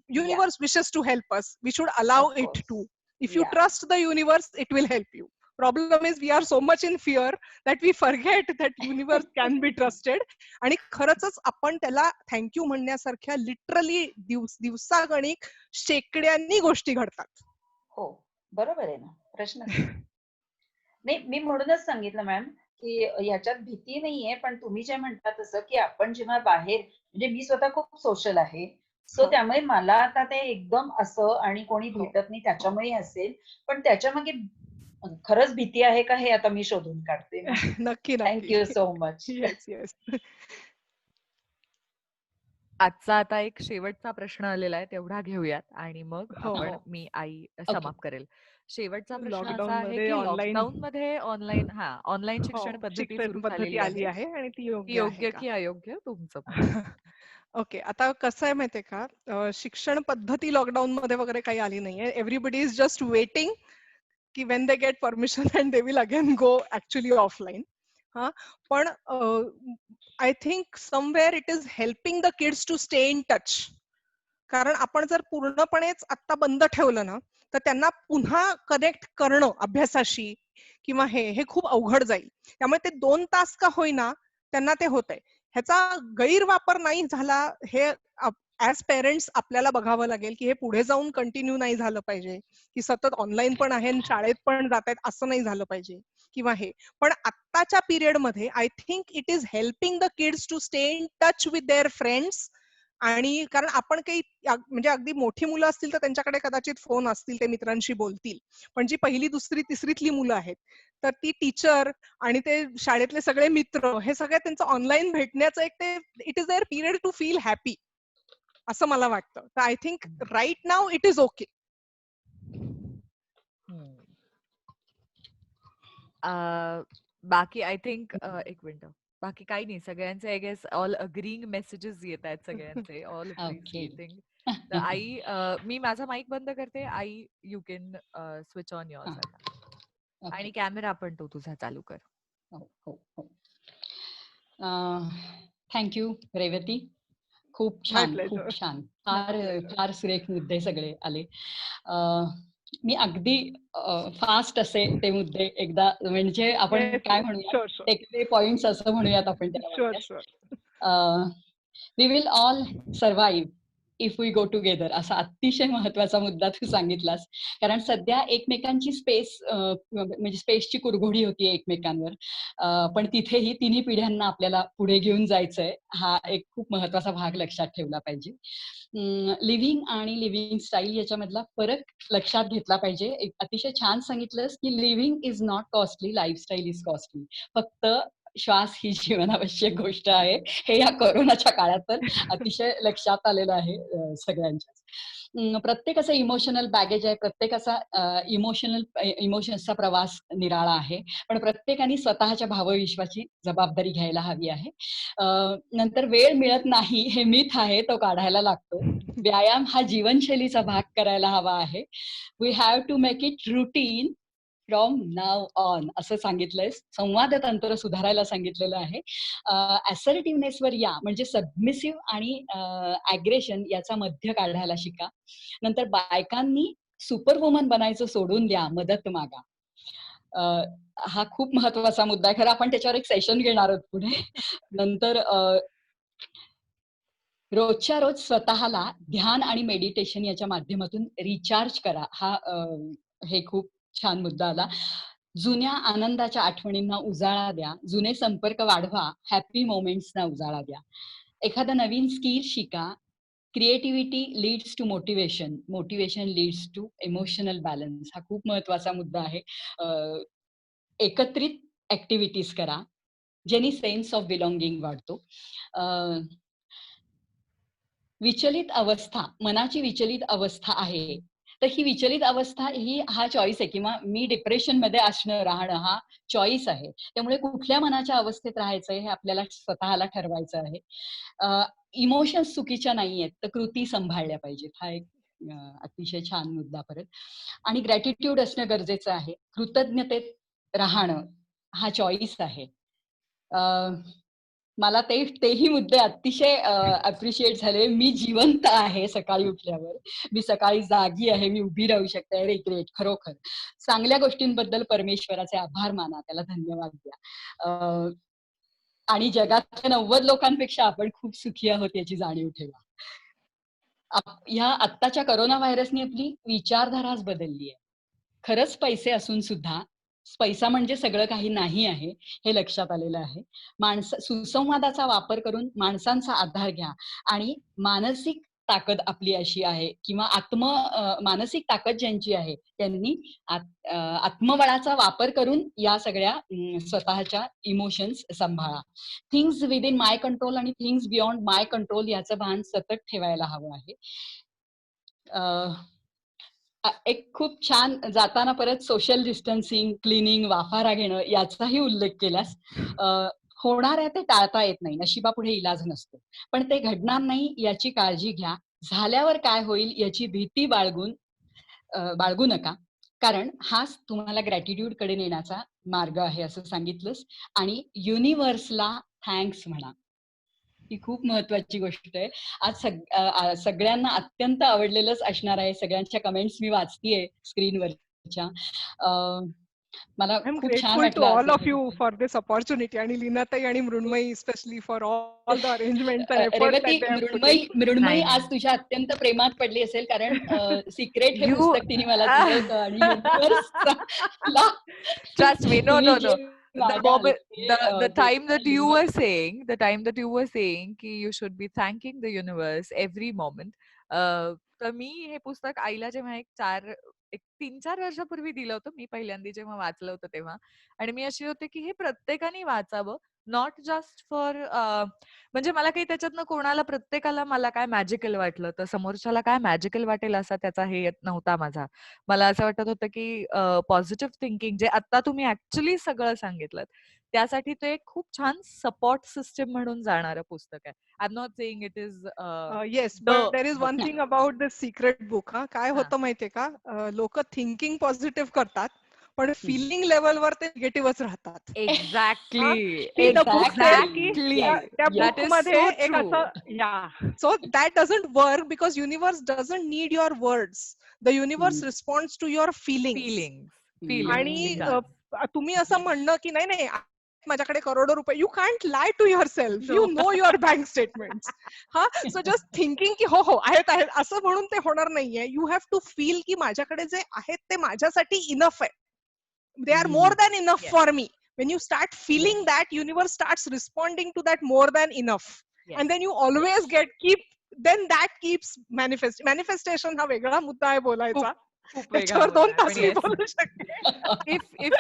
Speaker 1: universe wishes to help us. We should allow
Speaker 5: Of
Speaker 1: it
Speaker 5: course.
Speaker 1: to. If you
Speaker 5: Yeah.
Speaker 1: trust the universe, it will help you. Problem is we are so much in fear that we forget that universe can be trusted. आणि खरंच आपण त्याला thank you म्हणण्यासारख्या literally दिवसागणिक शेकड्यांनी गोष्टी घडतात.
Speaker 5: हो, बरोबर आहे ना, प्रश्नच नाही. नाही, मी म्हणूनच सांगितलं मॅम, की ह्याच्यात भीती नाहीये, पण तुम्ही जे म्हणता तसं, की आपण जेव्हा बाहेर, म्हणजे मी स्वतः खूप सोशल आहे, सो
Speaker 1: हो.
Speaker 5: त्यामुळे मला आता ते एकदम असं आणि कोणी
Speaker 1: हो.
Speaker 5: भेटत नाही त्याच्यामुळे असेल, पण त्याच्यामागे खरंच भीती आहे का हे आता मी शोधून काढते.
Speaker 1: नक्की
Speaker 5: थँक्यू
Speaker 1: नक्की.
Speaker 5: So much.
Speaker 1: Yes yes.
Speaker 2: आजचा आता एक शेवटचा प्रश्न आलेला आहे, तेवढा घेऊयात आणि मग
Speaker 1: हो,
Speaker 2: आपण
Speaker 1: हो.
Speaker 2: मी आई समाप्त करेल. शेवटचा प्रश्न असा
Speaker 1: लॉकडाऊन
Speaker 2: आहे
Speaker 1: मध्ये
Speaker 2: की
Speaker 1: ऑनलाईन
Speaker 2: लॉकडाऊनमध्ये ऑनलाईन
Speaker 1: हो,
Speaker 2: शिक्षण पद्धती
Speaker 1: शिक्षण
Speaker 2: सुरू
Speaker 1: पद्धती
Speaker 2: झालेली
Speaker 1: आली
Speaker 2: आहे.
Speaker 1: आहे आणि ती
Speaker 2: ती
Speaker 1: योग्य आहे
Speaker 2: योग्य
Speaker 1: का?
Speaker 2: की अयोग्य तुमचं मत.
Speaker 1: ओके, आता कसं आहे माहितीये का, शिक्षण पद्धती लॉकडाऊन मध्ये वगैरे काही आली नाहीये. एव्हरीबडी इज जस्ट वेटिंग की when they get permission and they will again go actually offline. हा, पण I think somewhere it is helping the kids to stay in touch. कारण आपण जर पूर्णपणेच आता बंद ठेवलं ना, तर त्यांना पुन्हा कनेक्ट करणं अभ्यासाशी किंवा हे खूप अवघड जाईल. त्यामुळे ते 2 तास का होईना त्यांना ते होतंय. ह्याचा गैरवापर नाही झाला हे ऍज पेरेंट्स आपल्याला बघावं लागेल, की हे पुढे जाऊन कंटिन्यू नाही झालं पाहिजे, की सतत ऑनलाईन पण आहे आणि शाळेत पण जात आहेत असं नाही झालं पाहिजे किंवा हे. पण आत्ताच्या पिरियड मध्ये I think it is helping the kids to stay in touch with their friends. आणि कारण आपण काही म्हणजे अगदी मोठी मुलं असतील तर त्यांच्याकडे कदाचित फोन असतील, ते मित्रांशी बोलतील. पण जी पहिली, दुसरी, तिसरीतली मुलं आहेत, तर ती टीचर आणि ते शाळेतले सगळे मित्र हे सगळे त्यांचं ऑनलाईन भेटण्याचं एक ते it is their period to feel happy असं मला वाटतं. तर I think right now it is okay.
Speaker 2: बाकी आय थिंक एक मिनिट, बाकी काही नाही, सगळ्यांचे I guess all agreeing messages येत आहेत सगळ्यांचे, ऑल
Speaker 4: ओके.
Speaker 2: अप्रिशिएटिंग. तर आई मी माझा माईक बंद करते. I you can switch on yours
Speaker 4: हा.
Speaker 2: आता आणि
Speaker 4: ओके.
Speaker 2: कॅमेरा पण तो तुझा चालू कर.
Speaker 4: हो हो हो. थँक्यू रेवती. खूप
Speaker 1: माय
Speaker 4: छान, खूप
Speaker 1: प्लेजर.
Speaker 4: छान.
Speaker 1: माय
Speaker 4: फार
Speaker 1: प्लेजर.
Speaker 4: फार सुरेख मुद्दे सगळे आले. मी अगदी फास्ट असे ते मुद्दे एकदा, म्हणजे आपण
Speaker 1: येस
Speaker 4: काय
Speaker 1: येस.
Speaker 4: म्हणूयात,
Speaker 1: शुअर शुअर.
Speaker 4: टेकअवे पॉइंट्स असं म्हणूयात आपण त्याला
Speaker 1: शुअर
Speaker 4: वाटल्यास.
Speaker 1: Sure.
Speaker 4: We will all survive if we go together, असा अतिशय महत्वाचा मुद्दा तू सांगितलास. कारण सध्या एकमेकांची स्पेस, म्हणजे स्पेसची कुरघोडी होती एकमेकांवर, पण तिथेही तिन्ही पिढ्यांना आपल्याला पुढे घेऊन जायचंय, हा एक खूप महत्वाचा भाग लक्षात ठेवला पाहिजे. लिव्हिंग आणि लिव्हिंग स्टाईल याच्यामधला फरक लक्षात घेतला पाहिजे. एक अतिशय छान सांगितलंस की living is not costly, lifestyle is costly. फक्त श्वास ही जीवनावश्यक गोष्ट आहे, हे या कोरोनाच्या काळात तर अतिशय लक्षात आलेलं आहे सगळ्यांच्याच. प्रत्येकाचं इमोशनल बॅगेज आहे, प्रत्येकाचा इमोशन्सचा प्रवास निराळा आहे, पण प्रत्येकाने स्वतःच्या भावविश्वाची जबाबदारी घ्यायला हवी आहे. नंतर वेळ मिळत नाही हे मिथ आहे, तो काढायला लागतो. व्यायाम हा जीवनशैलीचा भाग करायला हवा आहे. We have to make it routine from now on, असं सांगितलंय. संवाद तंत्र सुधारायला सांगितलेलं आहे. असर्टिव्हनेसवर या, म्हणजे सबमिसिव्ह आणि अग्रेशन याचा मध्य काढायला शिका. नंतर बायकांनी सुपरवुमन बनायचं सोडून द्या, मदत मागा. हा खूप महत्वाचा मुद्दा आहे. खरं आपण त्याच्यावर एक सेशन घेणार आहोत पुढे. नंतर रोजच्या रोज स्वतःला ध्यान आणि मेडिटेशन याच्या माध्यमातून रिचार्ज करा. हे खूप छान मुद्दा आला. जुन्या आनंदाच्या आठवणींना उजाळा द्या, जुने संपर्क वाढवा, हॅपी मोमेंट्सना उजाळा द्या. एखादं नवीन स्किल शिका. Creativity leads to motivation, motivation leads to emotional balance. हा खूप महत्वाचा मुद्दा आहे. एकत्रित ऍक्टिव्हिटीज करा, ज्यांनी सेन्स ऑफ बिलॉंगिंग वाढतो. विचलित अवस्था, मनाची विचलित अवस्था आहे, तर ही विचलित अवस्था हा चॉईस आहे, किंवा मी डिप्रेशन मध्ये राहणं हा चॉईस आहे. त्यामुळे कुठल्या मनाच्या अवस्थेत राहायचंय हे आपल्याला स्वतःला ठरवायचं आहे. इमोशन्स चुकीच्या नाहीयेत, तर कृती सांभाळल्या पाहिजेत. हा एक अतिशय छान मुद्दा परत. आणि ग्रॅटिट्यूड असणं गरजेचं आहे. कृतज्ञतेत राहणं हा चॉईस आहे. मला तेही मुद्दे अतिशय अप्रिशिएट झाले. मी जिवंत आहे सकाळी उठल्यावर, मी सकाळी जागी आहे, मी उभी राहू शकते. अरे ग्रेट, खरोखर चांगल्या गोष्टींबद्दल परमेश्वराचे आभार माना, त्याला धन्यवाद द्या. आणि जगातल्या 90 लोकांपेक्षा आपण खूप सुखी आहोत याची जाणीव ठेवा. ह्या आत्ताच्या कोरोना व्हायरसनी आपली विचारधाराच बदलली आहे. खरंच पैसे असून सुद्धा पैसा म्हणजे सगळं काही नाही आहे हे लक्षात आलेलं आहे. सुसंवादाचा वापर करून माणसांचा आधार घ्या आणि मानसिक ताकद आपली अशी आहे किंवा मानसिक ताकद ज्यांची आहे त्यांनी आत्मबळाचा वापर करून या सगळ्या स्वतःच्या इमोशन्स सांभाळा. थिंग्स विदिन माय कंट्रोल आणि थिंग्स बियॉन्ड माय कंट्रोल याचं भान सतत ठेवायला हवं आहे. एक खूप छान जाताना परत सोशल डिस्टन्सिंग, क्लिनिंग, वाफारा घेणं याचाही उल्लेख केलास. होणार आहे ते टाळता येत नाही, नशिबापुढे इलाज नसतो, पण ते घडणार नाही याची काळजी घ्या. झाल्यावर काय होईल याची भीती बाळगू नका, कारण हाच तुम्हाला ग्रॅटिट्यूड कडे नेण्याचा मार्ग आहे असं सांगितलंस. आणि युनिव्हर्सला थँक्स म्हणा, ही खूप महत्वाची गोष्ट आहे. आज सगळ्यांना अत्यंत आवडलेलंच असणार आहे. सगळ्यांच्या कमेंट्स मी वाचतीये स्क्रीनवरच्या. मला खूप छान
Speaker 1: grateful to all of you
Speaker 4: वाटलं.
Speaker 1: for this opportunity आणि लीनाताई आणि Mrinmayi especially for all the arrangements and efforts
Speaker 4: Revati,
Speaker 1: that they have put in.
Speaker 4: Mrinmayi
Speaker 2: नाही.
Speaker 4: आज तुझ्या अत्यंत प्रेमात पडली असेल, कारण सिक्रेट हे
Speaker 2: You-
Speaker 4: पुस्तक तिने मला दिलं होतं आणि universe-ला
Speaker 2: Trust me, no,
Speaker 4: तुम्ही
Speaker 2: no, no.
Speaker 4: जे
Speaker 2: The
Speaker 4: माझ्या
Speaker 2: moment,
Speaker 4: आयुष्यात,
Speaker 2: the time that you
Speaker 4: लिहिलं.
Speaker 2: were saying ki you should be thanking the universe every moment. तर मी हे पुस्तक आईला जेव्हा एक 3-4 वर्षापूर्वी दिलं होतं, मी पहिल्यांदा जेव्हा वाचलं होतं तेव्हा, आणि मी अशी होते की हे प्रत्येकाने वाचावं, नॉट जस्ट फॉर म्हणजे मला काही त्याच्यातनं प्रत्येकाला मला काय मॅजिकल वाटलं तर समोरच्याला काय मॅजिकल वाटेल असा त्याचा हे नव्हता माझा. मला असं वाटत होतं की पॉझिटिव्ह थिंकिंग जे आता तुम्ही ऍक्च्युली सगळं सांगितलं त्यासाठी ते एक खूप छान सपोर्ट सिस्टम म्हणून जाणारं पुस्तक आहे. I am not saying it is
Speaker 1: Yes, but there is one thing about this secret book. काय
Speaker 2: हा.
Speaker 1: होतं माहितीये का, लोक थिंकिंग पॉझिटिव्ह करतात पण फिलिंग लेवलवर ते निगेटिव्हच राहतात.
Speaker 2: एक्झॅक्टली
Speaker 1: की the book says की
Speaker 2: Exactly.
Speaker 1: त्या
Speaker 2: That
Speaker 1: book
Speaker 2: is
Speaker 1: मध्ये
Speaker 2: so
Speaker 1: एक
Speaker 2: true.
Speaker 1: असं so that doesn't work because universe doesn't need your words. The universe responds to your feelings. आणि तुम्ही असं म्हणणं की नाही नाही माझ्याकडे करोडो रुपये, you can't lie to your self, you know your bank statement. हा, सो जस्ट थिंकिंग की हो आहेत असं म्हणून ते होणार नाहीये. यू हॅव टू फील की माझ्याकडे जे आहेत ते माझ्यासाठी इनफ आहे. They are more than enough for me. When you start feeling that, universe starts responding to that more than enough. And then you always then that keeps manifestation हा वेगळा मुद्दा आहे बोलायचा. त्याच्यावर 2 तास मी बोलू शकते.
Speaker 2: if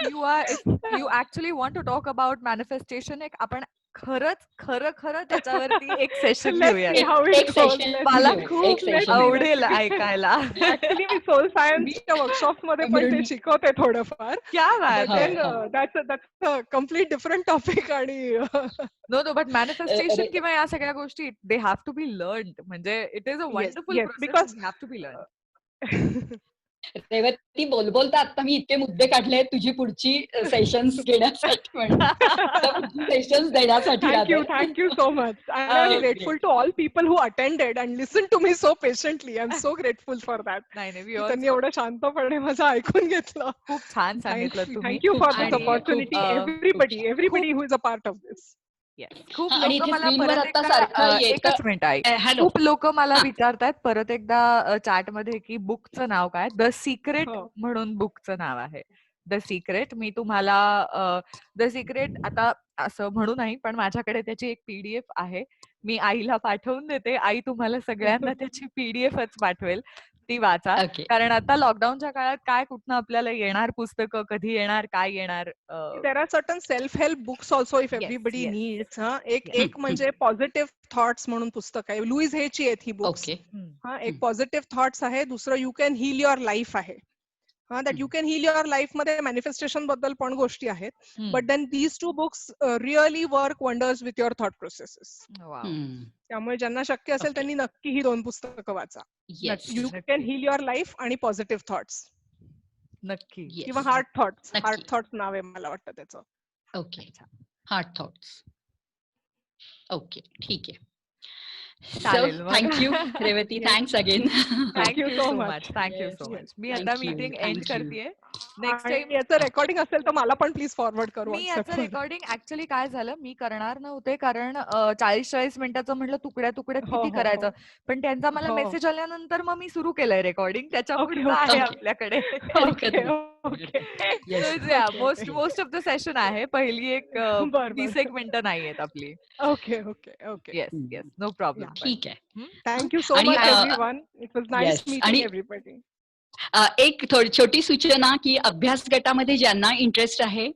Speaker 2: you actually want to talk about manifestation, एक आपण खरं त्याच्यावरती एक सेशन घेऊया. मला खूप आवडेल ऐकायला.
Speaker 1: ऍक्च्युली मी सोल सायन्सच्या वर्कशॉप मध्ये पण ते शिकवते थोडंफार.
Speaker 2: क्या बात आहे.
Speaker 1: That's a complete different topic. आणि
Speaker 2: नो बट मॅनिफेस्टेशन किंवा या सगळ्या गोष्टी they have to be learn. म्हणजे it is a wonderful process,
Speaker 1: because
Speaker 2: have to be learn.
Speaker 4: Revati, बोलता आता मी इतके मुद्दे काढले तुझी पुढची सेशन्स घेण्यासाठी, सेशन्स देण्यासाठी.
Speaker 1: Thank you so much. I am grateful to all people who attended and listened to me so patiently. I'm so grateful for that.
Speaker 2: नाही
Speaker 1: त्यांनी एवढं शांतपणे माझं ऐकून घेतलं.
Speaker 2: खूप छान सांगितलं तुम्ही.
Speaker 1: Thank you for this
Speaker 2: आणि
Speaker 1: opportunity. Everybody who is a part of this.
Speaker 2: खूप
Speaker 4: आणि
Speaker 2: लोक
Speaker 4: इथे
Speaker 2: मला
Speaker 4: स्क्रीनवर
Speaker 2: परत
Speaker 4: आता
Speaker 2: एकदा
Speaker 4: सारखं येतं.
Speaker 2: एकच मिनिट आहे. खूप लोक मला विचारतायत परत एकदा चॅट मध्ये की बुकचं नाव काय. द सिक्रेट म्हणून बुकचं नाव आहे. The secret. मी तुम्हाला द सिक्रेट आता असं म्हणू नाही, पण माझ्याकडे त्याची एक PDF आहे. मी आईला पाठवून देते. आई तुम्हाला सगळ्यांना त्याची PDFच पाठवेल. ती वाचा. कारण आता लॉकडाऊनच्या काळात काय कुठनं आपल्याला येणार पुस्तकं, कधी येणार, काय येणार.
Speaker 1: There are certain self-help books also if everybody needs. एक म्हणजे पॉझिटिव्ह थॉट्स म्हणून पुस्तक आहे. लुईस हेची आहेत ही बुक्स. एक पॉझिटिव्ह थॉट्स आहे, दुसरं you can heal your life आहे. That you can heal your life मध्ये मॅनिफेस्टेशन बद्दल पण गोष्टी आहेत. But then these 2 books really work wonders with your thought processes. त्यामुळे ज्यांना शक्य असेल त्यांनी नक्की ही 2 पुस्तकं वाचा. You can heal your life आणि पॉझिटिव्ह थॉट्स.
Speaker 2: नक्की.
Speaker 1: किंवा हार्ट थॉट्स नाव आहे मला वाटतं त्याचं.
Speaker 4: Okay, heart thoughts. ओके, ठीक आहे. सो
Speaker 2: चालेल मग.
Speaker 4: Thank you Revati,
Speaker 1: Yes.
Speaker 4: Thanks again.
Speaker 2: Thank you
Speaker 1: so
Speaker 2: so
Speaker 1: much.
Speaker 2: Much. Thank you
Speaker 4: Yes,
Speaker 2: so
Speaker 4: yes.
Speaker 2: Much. मी आता
Speaker 4: Thank you,
Speaker 2: meeting end
Speaker 4: thank you.
Speaker 2: करतेय. नेक्स्ट
Speaker 1: आणि
Speaker 2: टाइम
Speaker 1: याचं रेकॉर्डिंग असेल तर मला पण प्लीज फॉरवर्ड कर
Speaker 2: मी याचं
Speaker 1: व्हॉट्सअपवर.
Speaker 2: रेकॉर्डिंग ऍक्च्युली काय झालं, मी करणार नव्हते कारण 40-40 मिनिटाचं म्हटलं तुकड्या तुकड्यात
Speaker 1: हो,
Speaker 2: किती
Speaker 1: हो,
Speaker 2: करायचं.
Speaker 1: हो.
Speaker 2: पण त्यांचा मला
Speaker 1: हो.
Speaker 2: मेसेज आल्यानंतर मग मी सुरू केलंय रेकॉर्डिंग. त्याच्या
Speaker 1: ओके,
Speaker 2: पुढचं आहे
Speaker 4: ओके.
Speaker 2: आपल्याकडे.
Speaker 4: हरकत
Speaker 1: ओके,
Speaker 4: नाही.
Speaker 1: Okay.
Speaker 4: Yes.
Speaker 2: Most of the session आहे. पहिली एक
Speaker 1: बर
Speaker 2: 20
Speaker 1: बर.
Speaker 2: एक मिनिटं नाहीयेत आपली.
Speaker 1: Okay, okay, okay.
Speaker 2: Yes, yes. No problem.
Speaker 4: ठीक आहे.
Speaker 1: थँक यू सो
Speaker 4: आणि
Speaker 1: much everyone. It was nice
Speaker 4: yes,
Speaker 1: meeting
Speaker 4: आणि
Speaker 1: एव्हरीबडी.
Speaker 4: एक थोडी छोटी सूचना की अभ्यास गटामध्ये ज्यांना इंटरेस्ट आहे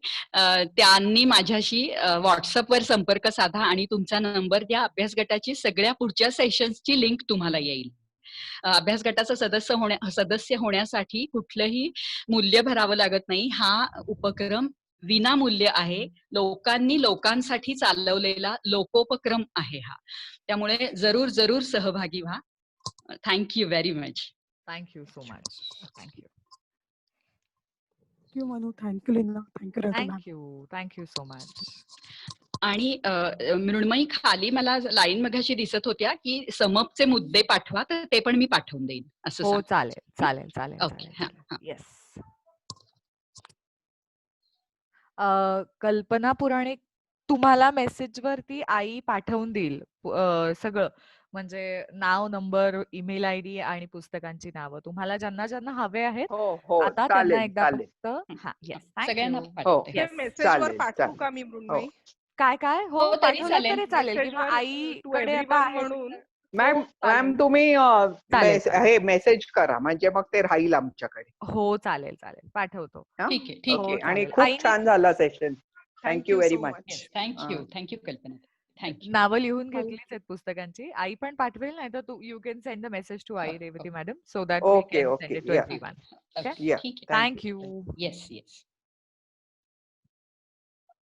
Speaker 4: त्यांनी माझ्याशी व्हॉट्सअपवर संपर्क साधा आणि तुमचा नंबर द्या. अभ्यास गटाची सगळ्या पुढच्या सेशन्सची लिंक तुम्हाला येईल. अभ्यास गटाचा सदस्य होण्यासाठी कुठलंही मूल्य भरावं लागत नाही. हा उपक्रम विनामूल्य आहे. लोकांनी लोकांसाठी चालवलेला लोकोपक्रम आहे हा. त्यामुळे जरूर जरूर सहभागी व्हा. Thank you very much.
Speaker 2: Thank you so much. Thank you.
Speaker 7: Thank you Manu, thank you Leena, thank you Ravi ma'am.
Speaker 2: Thank you so much.
Speaker 4: आणि मृण्मयी, खाली मला लाईन मगाशी दिसत होत्या की समपचे मुद्दे पाठवा, तर ते पण मी पाठवून देईन असं
Speaker 2: हो
Speaker 4: सांग.
Speaker 2: चालेल, चालेल, चालेल,
Speaker 4: ओके,
Speaker 2: चालेल,
Speaker 4: हा,
Speaker 2: चालेल.
Speaker 4: हा.
Speaker 2: येस. कल्पना पुराणिक तुम्हाला मेसेजवरती आई पाठवून देईल सगळं, म्हणजे नाव, नंबर, ईमेल आयडी आणि पुस्तकांची नावं. तुम्हाला ज्यांना ज्यांना हवे आहेत
Speaker 8: हो हो
Speaker 2: आता
Speaker 8: चालेल
Speaker 2: त्यांना एकदा
Speaker 8: चालेल.
Speaker 2: फक्त हा येस.
Speaker 4: सगळ्यांना
Speaker 2: थँक्यू.
Speaker 4: पाठवते.
Speaker 8: हो.
Speaker 2: येस.
Speaker 1: मेसेजवर
Speaker 8: चालेल,
Speaker 1: पाठवू
Speaker 8: चालेल.
Speaker 1: का मी मृण्मयी?
Speaker 2: काय काय हो
Speaker 4: हो, तरी
Speaker 2: पाठवलं
Speaker 4: चालेल.
Speaker 2: तरी चालेल किंवा
Speaker 1: मेसेजवर टू
Speaker 2: आईकडे आता
Speaker 1: एव्हरीवन
Speaker 2: आहे
Speaker 1: म्हणून.
Speaker 8: मॅम
Speaker 2: चालेल.
Speaker 8: मॅम तुम्ही
Speaker 2: चालेल, चालेल.
Speaker 8: हे मेसेज करा म्हणजे मग ते राहील आमच्याकडे.
Speaker 2: हो चालेल, चालेल, पाठवतो.
Speaker 8: हा?
Speaker 4: ठीक आहे, ठीक
Speaker 2: हो,
Speaker 4: आहे.
Speaker 8: ओके. आणि
Speaker 2: चालेल.
Speaker 8: खूप
Speaker 2: आईने
Speaker 8: छान झाला session. Thank you
Speaker 1: thank you
Speaker 8: very
Speaker 1: so
Speaker 8: much.
Speaker 1: Much.
Speaker 4: Thank you कल्पना, थँक्यू.
Speaker 2: नावं लिहून घेतलीच आहेत पुस्तकांची. आई पण पाठवेल, नाही तर तू you can send the message to आई Revati madam so that we
Speaker 8: okay
Speaker 2: can send
Speaker 8: okay
Speaker 2: it to
Speaker 8: या
Speaker 2: एव्हरीवन.
Speaker 8: या
Speaker 4: ठीक आहे.
Speaker 2: थँक्यू.
Speaker 4: Yes yes.